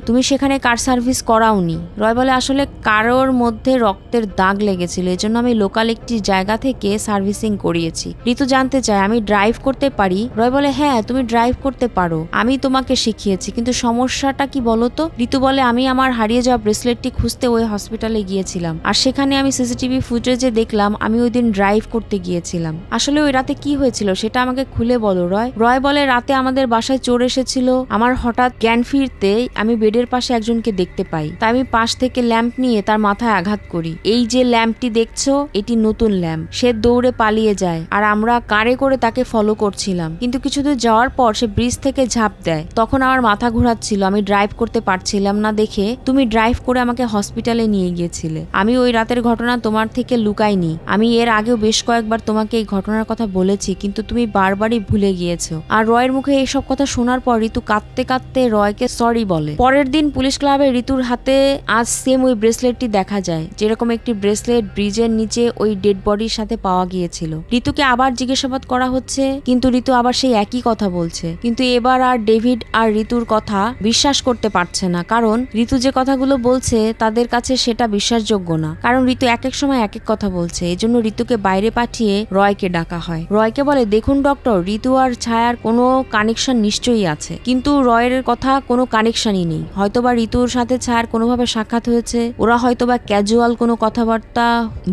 তুমি সেখানে কার সার্ভিস করাওনি। রয় বলে আসলে কারোর মধ্যে রক্তের দাগ লেগেছিল, এজন্য আমি লোকাল একটি জায়গা থেকে সার্ভিসিং করিয়েছি। ঋতু জানতে চায় আমি ড্রাইভ করতে পারি? রয় বলে হ্যাঁ তুমি ড্রাইভ করতে পারো, আমি তোমাকে শিখিয়েছি, কিন্তু সমস্যাটা কি বলতো? ঋতু বলে আমি আমার হারিয়ে যাওয়া ব্রেসলেটটি খুঁজতে ওই হসপিটালে গিয়েছিলাম আর সেখানে আমি সিসিটিভি ফুটেজে দেখলাম আমি ওই দিন ড্রাইভ করতে গিয়েছিলাম। আসলে ওই রাতে কি হয়েছিল সেটা আমাকে খুলে বলো রয়। রয় বলে রাতে আমাদের বাসায় চোর এসেছিল, আমার হঠাৎ জ্ঞান ফিরতে আমি বেডের পাশে একজনকে দেখতে পাই, তাই আমি পাশ থেকে ল্যাম্প নিয়ে তার মাথায় আঘাত করি। এই যে ল্যাম্পটি দেখছো এটি নতুন ল্যাম্প। সে দৌড়ে পালিয়ে যায় আর আমরা কারে করে তাকে ফলো করছিলাম, কিন্তু কিছুদূর যাওয়ার পর সে ব্রিজ থেকে ঝাঁপ দেয়। তখন আমার মাথা ঘোরাচ্ছিল, আমি ড্রাইভ করতে পারছিলাম না দেখে তুমি ড্রাইভ করে আমাকে হসপিটালে নিয়ে গিয়েছিলে। আমি ওই রাতের ঘটনা তোমার থেকে লুকাইনি, আমি এর আগেও বেশ কয়েকবার তোমাকে এই ঘটনার কথা বলেছি কিন্তু তুমি বারবারই ভুলে গিয়েছো। আর রয়ের মুখে এইসব কথা শোনার পর ঋতু কাঁদতে কাঁদতে রয়কে সরি বলে। পরের দিন পুলিশ ক্লাবে ঋতুর হাতে আজ সেম ওই ব্রেসলেটটি দেখা যায়, যেরকম একটি ব্রেসলেট ব্রিজের নিচে ওই ডেড বডির সাথে পাওয়া গিয়েছিল। ঋতুকে আবার জিজ্ঞাসাবাদ করা হচ্ছে কিন্তু ঋতু আবার সেই একই কথা বলছে, কিন্তু এবার আর ডেভিড আর ঋতুর কথা বিশ্বাস করতে পারছে না, কারণ ঋতু যে কথাগুলো বলছে তাদের কাছে সেটা বিশ্বাসযোগ্য না, কারণ ঋতু এক এক সময় এক এক কথা বলছে। এজন্য ঋতুকে বাইরে পাঠিয়ে রয়কে ডাকা হয়। রয়কে বলে দেখুন ডক্টর, ঋতু আর ছায়ার কোনো কানেকশন নিশ্চয়ই আছে, কিন্তু রয়ের কথা কোনো কানেকশনই নেই। হয়তোবা ঋতুর সাথে ছায়ার কোনোভাবে সাক্ষাৎ হয়েছে, ওরা হয়তোবা ক্যাজুয়াল কোনো কথাবার্তা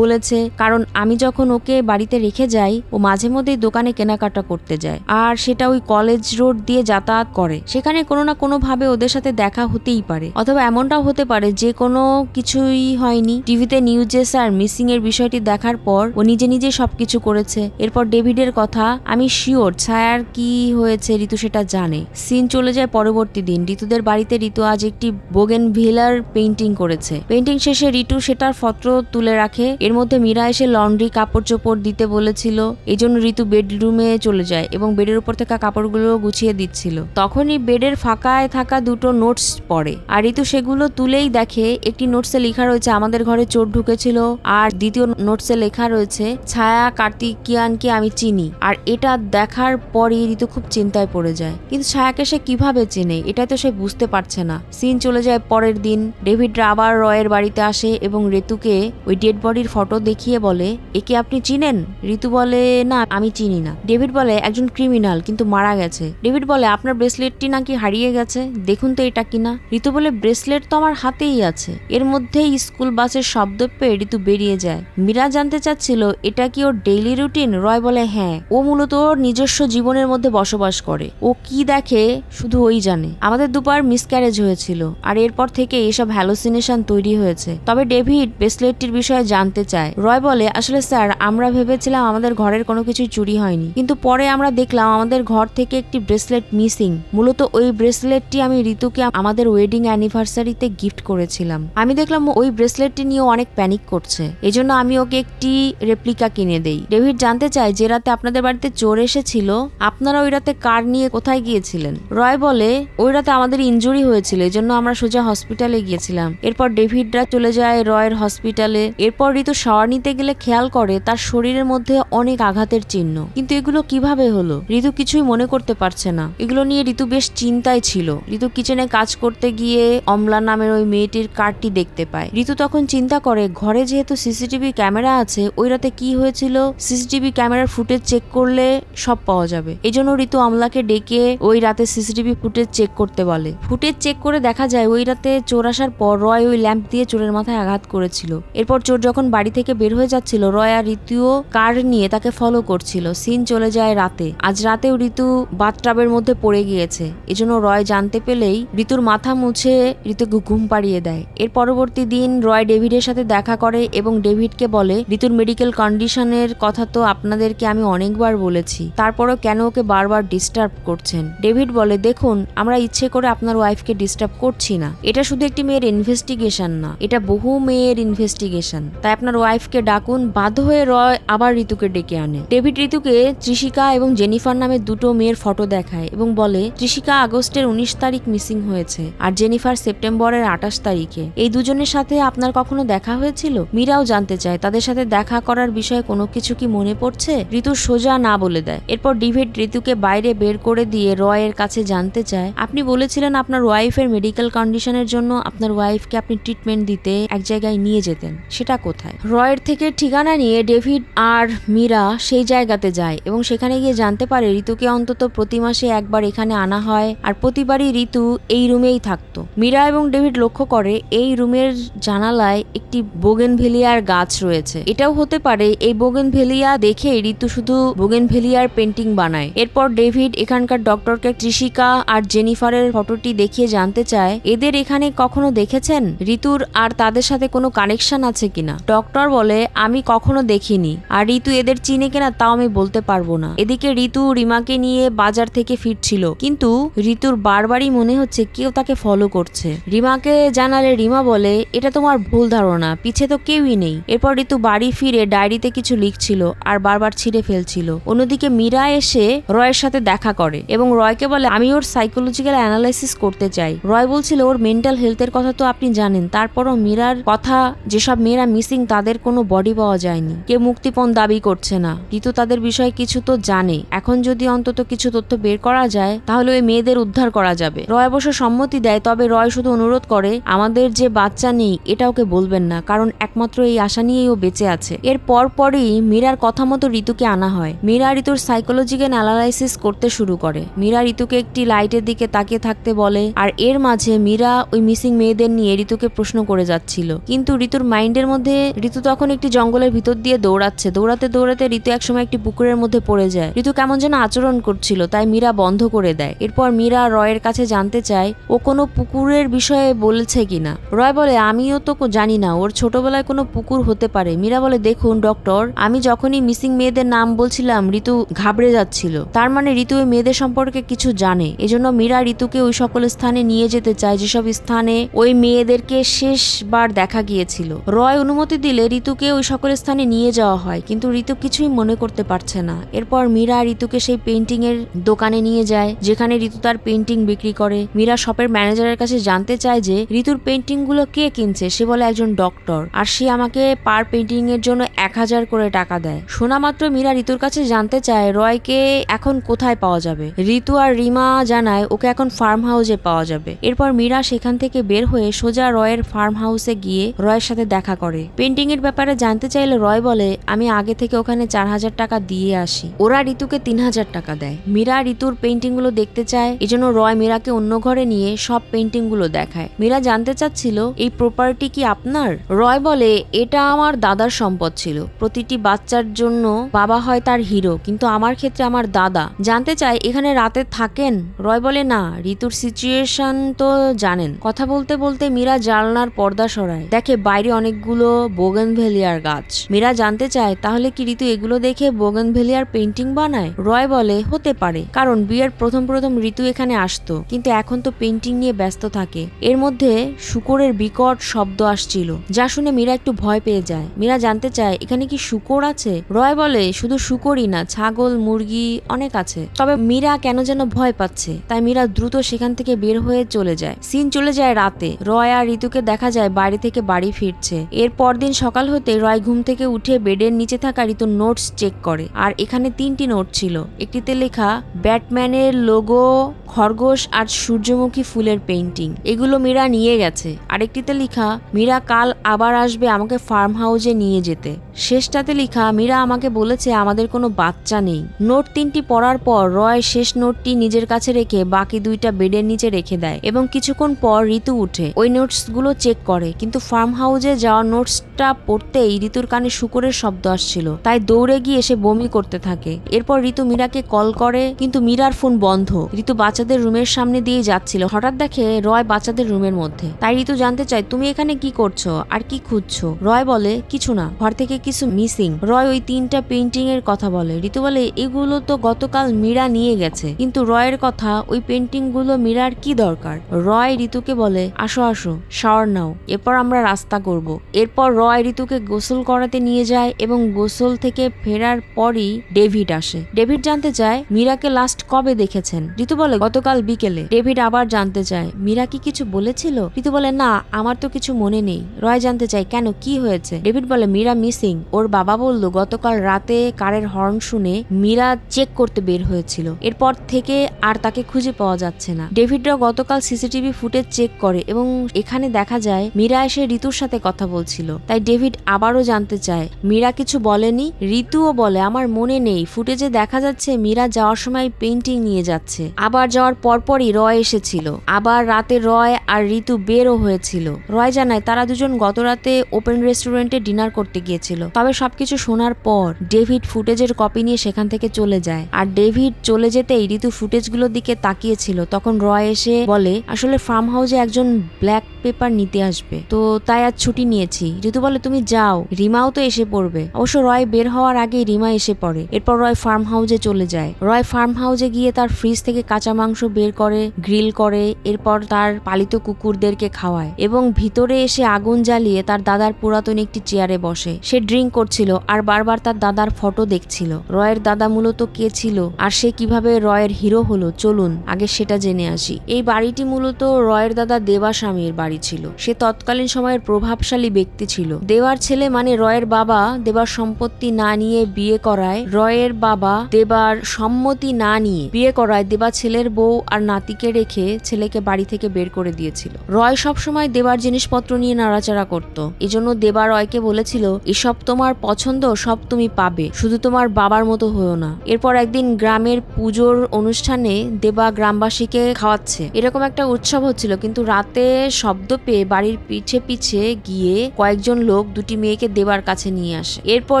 বলেছে, কারণ আমি যখন ওকে বাড়িতে রেখে যাই ও মাঝে মধ্যেই দোকানে কেনাকাটা করতে যায়, আর সেটা ওই কলেজ রোড দিয়ে যাতায়াত যাতায়াত করে, সেখানে কোনো না কোনো ভাবে ওদের সাথে দেখা হতেই পারে, অথবা এমনটাও হতে পারে যে কোনো কিছুই হয়নি, টিভিতে নিউজে স্যার মিসিং এর বিষয়টি দেখার পর ও নিজে নিজে সবকিছু করেছে। এরপর ডেভিডের কথা, আমি শিওর ছায়ার কি হয়েছে ঋতু সেটা জানে। সিন চলে যায় পরবর্তী দিন। ঋতুদের বাড়িতে ঋতু আজ একটি বোগেনভিলার পেইন্টিং করেছে। পেইন্টিং শেষে ঋতু সেটার ফটো তুলে রাখে। এর মধ্যে মীরা এসে লন্ড্রি কাপড় চোপড় দিতে বলেছিল, এই জন্য ঋতু বেডরুমে চলে যায় এবং বেডের উপর থাকা কাপড়গুলো গুছিয়ে দিচ্ছিল। তখনই বেডের ফাঁকায় থাকা দুটো নোটস পড়ে, আর ঋতু সেগুলো তুলেই দেখে একটি নোটসে লেখা রয়েছে আমাদের ঘরে চোর ঢুকেছিল, আর দ্বিতীয় নোটসে লেখা রয়েছে ছায়া কার্তিকিয়ানকে আমি চিনি। আর এটা দেখার পরই ঋতু খুব চিন্তায় পড়ে যায়, কিন্তু ছায়াকে সে কিভাবে চেনে এটা তো সে বুঝতে পারছে না। সিন চলে যায় পরের দিন। ডেভিডরা আবার রয়ের বাড়িতে আসে এবং ঋতুকে ওই ডেড বডির ফটো দেখিয়ে বলে, একে আপনি চিনেন? ঋতু বলে, না আমি চিনি না। ডেভিড বলে, একজন ক্রিমিনাল, কিন্তু মারা গেছে। ডেভিড বলে, আপনার ব্রেসলেটটি নাকি হারিয়ে গেছে, দেখুন তো এটা কিনা। ঋতু বলে, ব্রেসলেট তো আমার হাতেই আছে। এর মধ্যেই স্কুল বাসের শব্দ পেয়ে ঋতু বেরিয়ে যায়। মীরা জানতে চাচ্ছিল এটা কি ওর ডেইলি রুটিন। রয় বলে, হ্যাঁ, ও মূলত ওর নিজস্ব জীবনের মধ্যে বসবাস করে, ও কি দেখে শুধু ওই জানে। আমাদের দুবার মিসক্যারেজ হয়েছিল, আর এরপর থেকে এসব হ্যালোসিনেশন তৈরি হয়েছে। তবে ডেভিড ব্রেসলেটটির বিষয়ে জানতে চায়। রয় বলে, আসলে স্যার আমরা ভেবেছিলাম আমাদের ঘরের কোনো কিছুই চুরি হয়নি, কিন্তু পরে আমরা দেখলাম আমাদের ঘর থেকে একটি ব্রেসলেট মিসিং। মূলত ওই ব্রেসলেটটি আমি ঋতুকে আমাদের ওয়েডিং অ্যানিভার্সারিতে গিফট করেছিলাম। আমি দেখলাম ওই ব্রেসলেটটি নিয়ে অনেক প্যানিক করছে, এজন্য আমি ওকে একটি রেপ্লিকা কিনে দেই। ডেভিড জানতে চায় যে রাতে আপনাদের বাড়িতে চোর এসেছিল, আপনারা ওই রাতে কার নিয়ে কোথায় গিয়েছিলেন? রয় বলে, ওই রাতে আমাদের ইনজুরি হয়েছিল, এজন্য আমরা সোজা হসপিটালে গিয়েছিলাম। এরপর ডেভিডরা চলে যায় রয়ের হসপিটালে। এরপর ঋতু শাওয়ার নিতে গেলে খেয়াল করে তার শরীরের মধ্যে অনেক আঘাতের চিহ্ন, কিন্তু এগুলো কিভাবে হলো ঋতু কিছুই মনে করতে পারছে না। এগুলো নিয়ে ঋতু বেশ চিন্তায় ছিল। ঋতু কিচেনে কাজ করতে গিয়ে অমলা নামের ওই মেয়েটির কার্ডটি দেখতে পায়। ঋতু তখন চিন্তা করে, ঘরে যেহেতু সিসিটিভি ক্যামেরা আছে, ওই রাতে কি হয়েছিল সিসিটিভি ক্যামেরার ফুটেজ চেক করলে সব পাওয়া যাবে। এই জন্য ঋতু অমলাকে ডেকে ওই রাতে সিসিটিভি ফুটেজ চেক করতে বলে। ফুটেজ চেক করে দেখা যায় ওই রাতে চোর আসার পর রয় ওই ল্যাম্প দিয়ে চোরের মাথায় আঘাত করেছিল। এরপর চোর যখন বাড়ি থেকে বের হয়ে যাচ্ছিল, রয় আর ঋতুও কার নিয়ে তাকে ফলো করছিল। সিন চলে যায় রাতে। আজ রাতেও ঋতু বাথটাবের মধ্যে পড়ে গিয়েছে, এজন্য রয় জানতে পেলেই ঋতুর মাথা মুছে ঋতুকে ঘুম পাড়িয়ে দেয়। এর পরবর্তী দিন রয় ডেভিডের সাথে দেখা করে এবং ডেভিডকে বলে, ঋতুর মেডিকেল কন্ডিশনের কথা তো আপনাদেরকে আমি অনেকবার বলেছি, তারপরও কেন ওকে বারবার ডিস্টার্ব করছেন? ডেভিড বলে, দেখুন আমরা ইচ্ছে করে আপনার ওয়াইফকে ডিস্টার্ব করছি না, এটা শুধু একটি মেয়ের ইনভেস্টিগেশন না, এটা বহু মেয়ের ইনভেস্টিগেশন, তাই আপনার ওয়াইফকে ডাকুন। বাধ্য হয়ে রয় আবার ঋতুকে ডেকে আনে। ডেভিড ঋতুকে ত্রিশিকা এবং জেনিফার নামে দুটো মেয়ের ফটো দেখায় এবং বলে, ত্রিশিকা আগস্টের 19 তারিখ মিসিং হয়েছে আর জেনিফার সেপ্টেম্বরের 28 তারিখে। এই দুজনের সাথে আপনার কখনো দেখা হয়েছিল? মীরাও জানতে চায় তাদের সাথে দেখা করার বিষয়ে কোনো কিছু কি মনে পড়ছে। ঋতু সোজা না বলে দেয়। এরপর ডেভিড ঋতুকে বাইরে বের করে দিয়ে রয়ের কাছে জানতে চায়, আপনি বলেছিলেন আপনার ওয়াইফের মেডিকেল কন্ডিশনের জন্য আপনার ওয়াইফকে আপনি ট্রিটমেন্ট দিতে এক জায়গায় নিয়ে যেতেন, সেটা কোথায়? রয়ের থেকে ঠিকানা নিয়ে ডেভিড আর মীরা সেই জায়গাতে যায় এবং সেখানে গিয়ে জানতে পারে ঋতুকে অন্তত প্রতি মাসে একবার এখানে আনা হয় আর প্রতিবারই ঋতু এই রুমেই থাকতো। মীরা এবং ডেভিড লক্ষ্য করে এই রুমের জানালায় একটি বোগেনভেলিয়ার গাছ রয়েছে। এটাও হতে পারে এই বোগেনভেলিয়া দেখে ঋতু শুধু বোগেনভেলিয়ার পেন্টিং বানায়। এরপর ডেভিড এখানকার ডক্টরকে ত্রিশিকা আর জেনিফারের ফটোটি দেখিয়ে জানতে চায়, এদের এখানে কখনো দেখেছেন? ঋতুর আর তাদের সাথে কোনো কানেকশন আছে কিনা? ডক্টর বলে, আমি কখনো দেখিনি, আর ঋতু এদের চিনে কিনা তাও আমি বলতে পারবো না। এদিকে ঋতু রিমাকে নিয়ে বাজার থেকে ফিরছিল, কিন্তু ঋতুর বারবারই মনে হচ্ছে কেউ তাকে ফলো করছে। রিমাকে জানালে রিমা বলে, এটা তোমার ভুল ধারণা, পিছে তো কেউই নেই। এরপর ঋতু বাড়ি ফিরে ডায়েরিতে কিছু লিখছিল আর বারবার ছিঁড়ে ফেলছিল। অন্যদিকে মীরা এসে রয়ের সাথে দেখা করে এবং রয়কে বলে, আমি ওর সাইকোলজিক্যাল অ্যানালাইসিস করতে চাই। রয় বলছিল, ওর মেন্টাল হেলথের কথা তো আপনি জানেন, তারপরও মীরার কথা যেসব মেয়েরা মিসিং তাদের কোনো বডি পাওয়া যায়নি, কেউ মুক্তিপণ দাবি করছে না। ঋতু তাদের বিষয়ে কিছু তো জানে, এখন যদি অন্তত কিছু তথ্য বের করা যায় তাহলে ওই মেয়েদের উদ্ধার করা যাবে। রয় অবশ্য সম্মতি দেয়, তবে রয় শুধু অনুরোধ করে, আমাদের যে বাচ্চা নেই এটা ওকে বলবেন না, কারণ একমাত্র এই আশা নিয়েই ও বেঁচে আছে। এর পরপরই মীরার কথা মতো ঋতুকে আনা হয়। মীরা ঋতুর সাইকোলজিক্যাল অ্যানালাইসিস করতে শুরু করে। মীরা ঋতুকে একটি লাইটের দিকে তাকিয়ে থাকতে বলে, আর এর মাঝে মীরা ওই মিসিং মেয়েদের নিয়ে ঋতুকে প্রশ্ন করে যাচ্ছিল। কিন্তু ঋতুর মাইন্ডের মধ্যে ঋতু তখন একটি জঙ্গলের ভিতর দিয়ে দৌড়াচ্ছে। দৌড়াতে দৌড়াতে ঋতু একসময় একটি পুকুরের মধ্যে পড়ে যায়। ঋতু কেমন যেন আচরণ করছিল, তাই মীরা বন্ধ করে দেয়। এরপর মীরা রয়ের কাছে জানতে চায় ও কোনো পুকুরের বিষয়ে বলেছে কিনা। রয় বলে আমিও তো জানি না, ওর ছোটবেলায় কোনো পুকুর হতে পারে। মীরা বলে দেখুন ডক্টর, আমি যখনই মিসিং মেয়েদের নাম বলছিলাম ঋতু ঘাবড়ে যাচ্ছিল, তার মানে ঋতু ওই মেয়েদের সম্পর্কে কিছু জানে। এজন্য মীরা ঋতুকে ওই সকল স্থানে নিয়ে যেতে চায় যেসব স্থানে ওই মেয়েদেরকে শেষবার দেখা গিয়েছিল। রয় অনুমতি দিলে ঋতুকে ওই সকল স্থানে নিয়ে যাওয়া হয়, কিন্তু ঋতু কিছুই মনে করতে পারছে না। এরপর মীরা ঋতুকে সেই পেন্টিং এর দোকানে নিয়ে যায় যেখানে ঋতু তার পেন্টিং বিক্রি করে। মীরা শপের ম্যানেজারের কাছে জানতে চায় যে ঋতুর পেন্টিং গুলো কে কিনছে। সে বলে একজন ডক্টর, আর সে আমাকে পার পেন্টিং এর জন্য 1000 করে টাকা দেয়। শোনা মাত্র মীরা ঋতুর কাছে জানতে চায় রয়কে এখন কোথায় পাওয়া যাবে। ঋতু আর রিমা জানায় ওকে এখন ফার্ম হাউসে পাওয়া যাবে। এরপর মীরা সেখান থেকে বের হয়ে সোজা রয়ের ফার্ম হাউসে গিয়ে রয়ের সাথে দেখা করে। পেন্টিং এর ব্যাপারে জানতে চাইলে রয় বলে আমি আগে থেকে ওখানে 4000 টাকা দিয়ে আসি। ওরা ঋতুকে 3000 টাকা দেয়। মীরা ঋতুর পেন্টিং গুলো দেখতে চায়, এজন্য রয় মীরাকে অন্য ঘরে নিয়ে সব পেন্টিং গুলো দেখায়। মীরা জানতে চাচ্ছিল এই প্রপার্টি কি আপনার। রয় বলে এটা আমার দাদার সম্পদ ছিল। প্রতিটি বাচ্চার জন্য বাবা হয় তার হিরো, কিন্তু আমার ক্ষেত্রে আমার দাদা। জানতে চায় এখানে রাতে থাকেন। রয় বলে না, ঋতুর সিচুয়েশন তো জানেন। কথা বলতে বলতে মীরা জানলার পর্দা সরায়, দেখে বাইরে অনেকগুলো বোগেনভেলিয়ার গাছ। মীরা জানতে চায় তাহলে কি ঋতু এগুলো দেখে বোগেনভেলিয়ার পেন্টিং বানায়। রয় বলে হতে পারে, কারণ বিয়ের প্রথম ঋতু এখানে আসতো, কিন্তু এখন তো পেন্টিং নিয়ে ব্যস্ত থাকে। এর মধ্যে শূকরের বিকট শব্দ আসছিল, যা শুনে মীরা একটু ভয় পেয়ে যায়। মীরা জানতে চায় এখানে কি শূকর আছে। রয় বলে শুধু শূকরই না, ছাগল মুরগি অনেক আছে। তবে মীরা কেন যেন ভয় পাচ্ছে, তাই মীরা দ্রুত সেখান থেকে বের হয়ে চলে যায়। সিন চলে যায় রাতে। রয় আর ঋতুকে দেখা যায় বাড়ি থেকে বাড়ি ফিরছে। এর পরদিন সকাল হতে রয় ঘুম থেকে উঠে বেডের নিচে থাকা ঋতুর নোটস চেক করে, আর এখানে 3টি নোট ছিল। একটিতে লেখা ব্যাটম্যানের লোগো, খরগোশ আর সূর্যমুখী ফুলের পেন্টিং। এগুলো মীরা নিয়ে গেছে। আরেকটিতে লেখা মীরা কাল আবার আসবে আমাকে ফার্ম হাউসে নিয়ে যেতে। শেষটাতে লেখা মীরা আমাকে বলেছে আমাদের কোনো বাচ্চা নেই। নোট 3টি পড়ার পর রয় শেষ নোটটি নিজের কাছে রেখে বাকি 2টা বেডের নিচে রেখে দেয়, এবং কিছুক্ষণ পর ঋতু উঠে ওই নোটস গুলো চেক করে। কিন্তু ফার্ম হাউসে যাওয়া নোটসটা পড়তেই ঋতুর কানে শূকরের শব্দ আসছিল, তাই দৌড়ে গিয়ে সে বমি করতে থাকে। এরপর ঋতু মীরাকে কল করে, কিন্তু মীরার ফোন বন্ধ। ঋতু বাচ্চাদের রুমের সামনে দিয়ে যাচ্ছিল, হঠাৎ দেখে রয় বাচ্চাদের রুমের মধ্যে। তাই ঋতু জানতে চায় তুমি এখানে কি করছো আর কি খুঁজছো। রয় বলে কিছু না, ঘর থেকে কিছু মিসিং। রয় ওই 3টা পেন্টিং এর কথা বলে। ঋতু বলে এগুলো তো গতকাল মীরা নিয়ে গেছে, কিন্তু রয়ের কথা ওই পেন্টিং গুলো মীরার কি দরকার। রয় ঋতুকে বলে আসো আসো, শাওয়ার নাও, এরপর আমরা রাস্তা করব। এরপর রয় ঋতুকে গোসল করাতে নিয়ে যায়, এবং গোসল থেকে ফেরার পরই ডেভিড আসে। ডেভিড জানতে চায় মীরাকে লাস্ট কবে দেখেছেন। ঋতু বলে গতকাল বিকেলে। ডেভিড আবার জানতে চায় মীরা কি কিছু বলেছিল। ঋতু বলে না, আমার তো কিছু মনে নেই। রয় জানতে চায় কেন, কি হয়েছে। ডেভিড বলে মীরা মিসিং। ওর বাবা বলল গতকাল রাতে কারের হর্ন শুনে মীরা চেক করতে বের হয়েছিল, এরপর থেকে আর তাকে খুঁজে পাওয়া যাচ্ছে না। ডেভিডরা গতকাল সিসিটিভি ফুটেজ চেক করে, এবং এখানে দেখা যায় মীরা এসে ঋতুর সাথে কথা বলছিল। তাই ডেভিড আবারও জানতে চায় মীরা কিছু বলেনি। ঋতুও বলে আমার মনে নেই, ফুটেজে দেখা যাচ্ছে মীরা যাওয়ার সময় পেন্টিং নিয়ে যাচ্ছে। আবার যাওয়ার পরপরই রয় এসেছিল। আবার রাতে রয় আর ঋতু বেরও হয়েছিল। রয় জানায় তারা দুজন গত রাতে ওপেন রেস্টুরেন্টে ডিনার করতে গিয়েছিল। তবে সবকিছু শোনার পর ডেভিড ফুটেজের কপি নিয়ে সেখান থেকে চলে যায়। আর ডেভিড চলে যেতেই ঋতু ফুটেজগুলোর দিকে তাকিয়েছিল। তখন রয় এসে বলে আসলে ফার্ম হাউসে একজন ব্ল্যাক পেপার নিতে আসবে, তো তাই আজ ছুটি নিয়েছি। ঋতু বলে তুমি যাও, রিমাও তো এসে পড়বে। অবশ্য রয় বের হওয়ার আগেই রিমা এসে পড়ে। এরপর রয় ফার্ম হাউসে চলে যায়। রয় ফার্ম হাউসে গিয়ে তার ফ্রিজ থেকে কাঁচা মাংস বের করে গ্রিল করে, এরপর তার পালিত কুকুরদেরকে খাওয়ায়, এবং ভিতরে এসে আগুন জ্বালিয়ে তার দাদার পুরাতন একটি চেয়ারে বসে। সে ড্রিঙ্ক করছিল আর বারবার তার দাদার ফটো দেখছিল। রয়ের দাদা মূলত কে ছিল আর সে কিভাবে রয়ের হিরো হলো, চলুন আগে সেটা জেনে আসি। এই বাড়িটি মূলত রয়ের দাদা দেবাস্বামীর বাড়ি ছিল। সে তৎকালীন সময়ের প্রভাবশালী ব্যক্তি ছিল। দেবার ছেলে মানে রয়ের বাবা দেবার সম্পত্তি না নিয়ে বিয়ে করায়, রয়ের বাবা দেবার সম্মতি না নিয়ে বিয়ে করায় দেবা ছেলের বউ আর নাতিকে রেখে ছেলেকে বাড়ি থেকে বের করে দিয়েছিল। রয় সবসময় দেবার জিনিসপত্র নিয়ে নাড়াচাড়া করত। এজন্য দেবা রয়কে বলেছিল এসব তোমার পছন্দ, সব তুমি পাবে, শুধু তোমার বাবার মতো হয়েও না। এরপর একদিন গ্রামের পুজোর অনুষ্ঠানে দেবা গ্রামবাসীকে খাওয়াচ্ছে। এরকম একটা উৎসব হচ্ছিল, কিন্তু রাতে শব্দ শব্দ পেয়ে বাড়ির পিছে পিছে গিয়ে কয়েকজন লোক দুটি মেয়েকে দেবার কাছে নিয়ে আসে। এরপর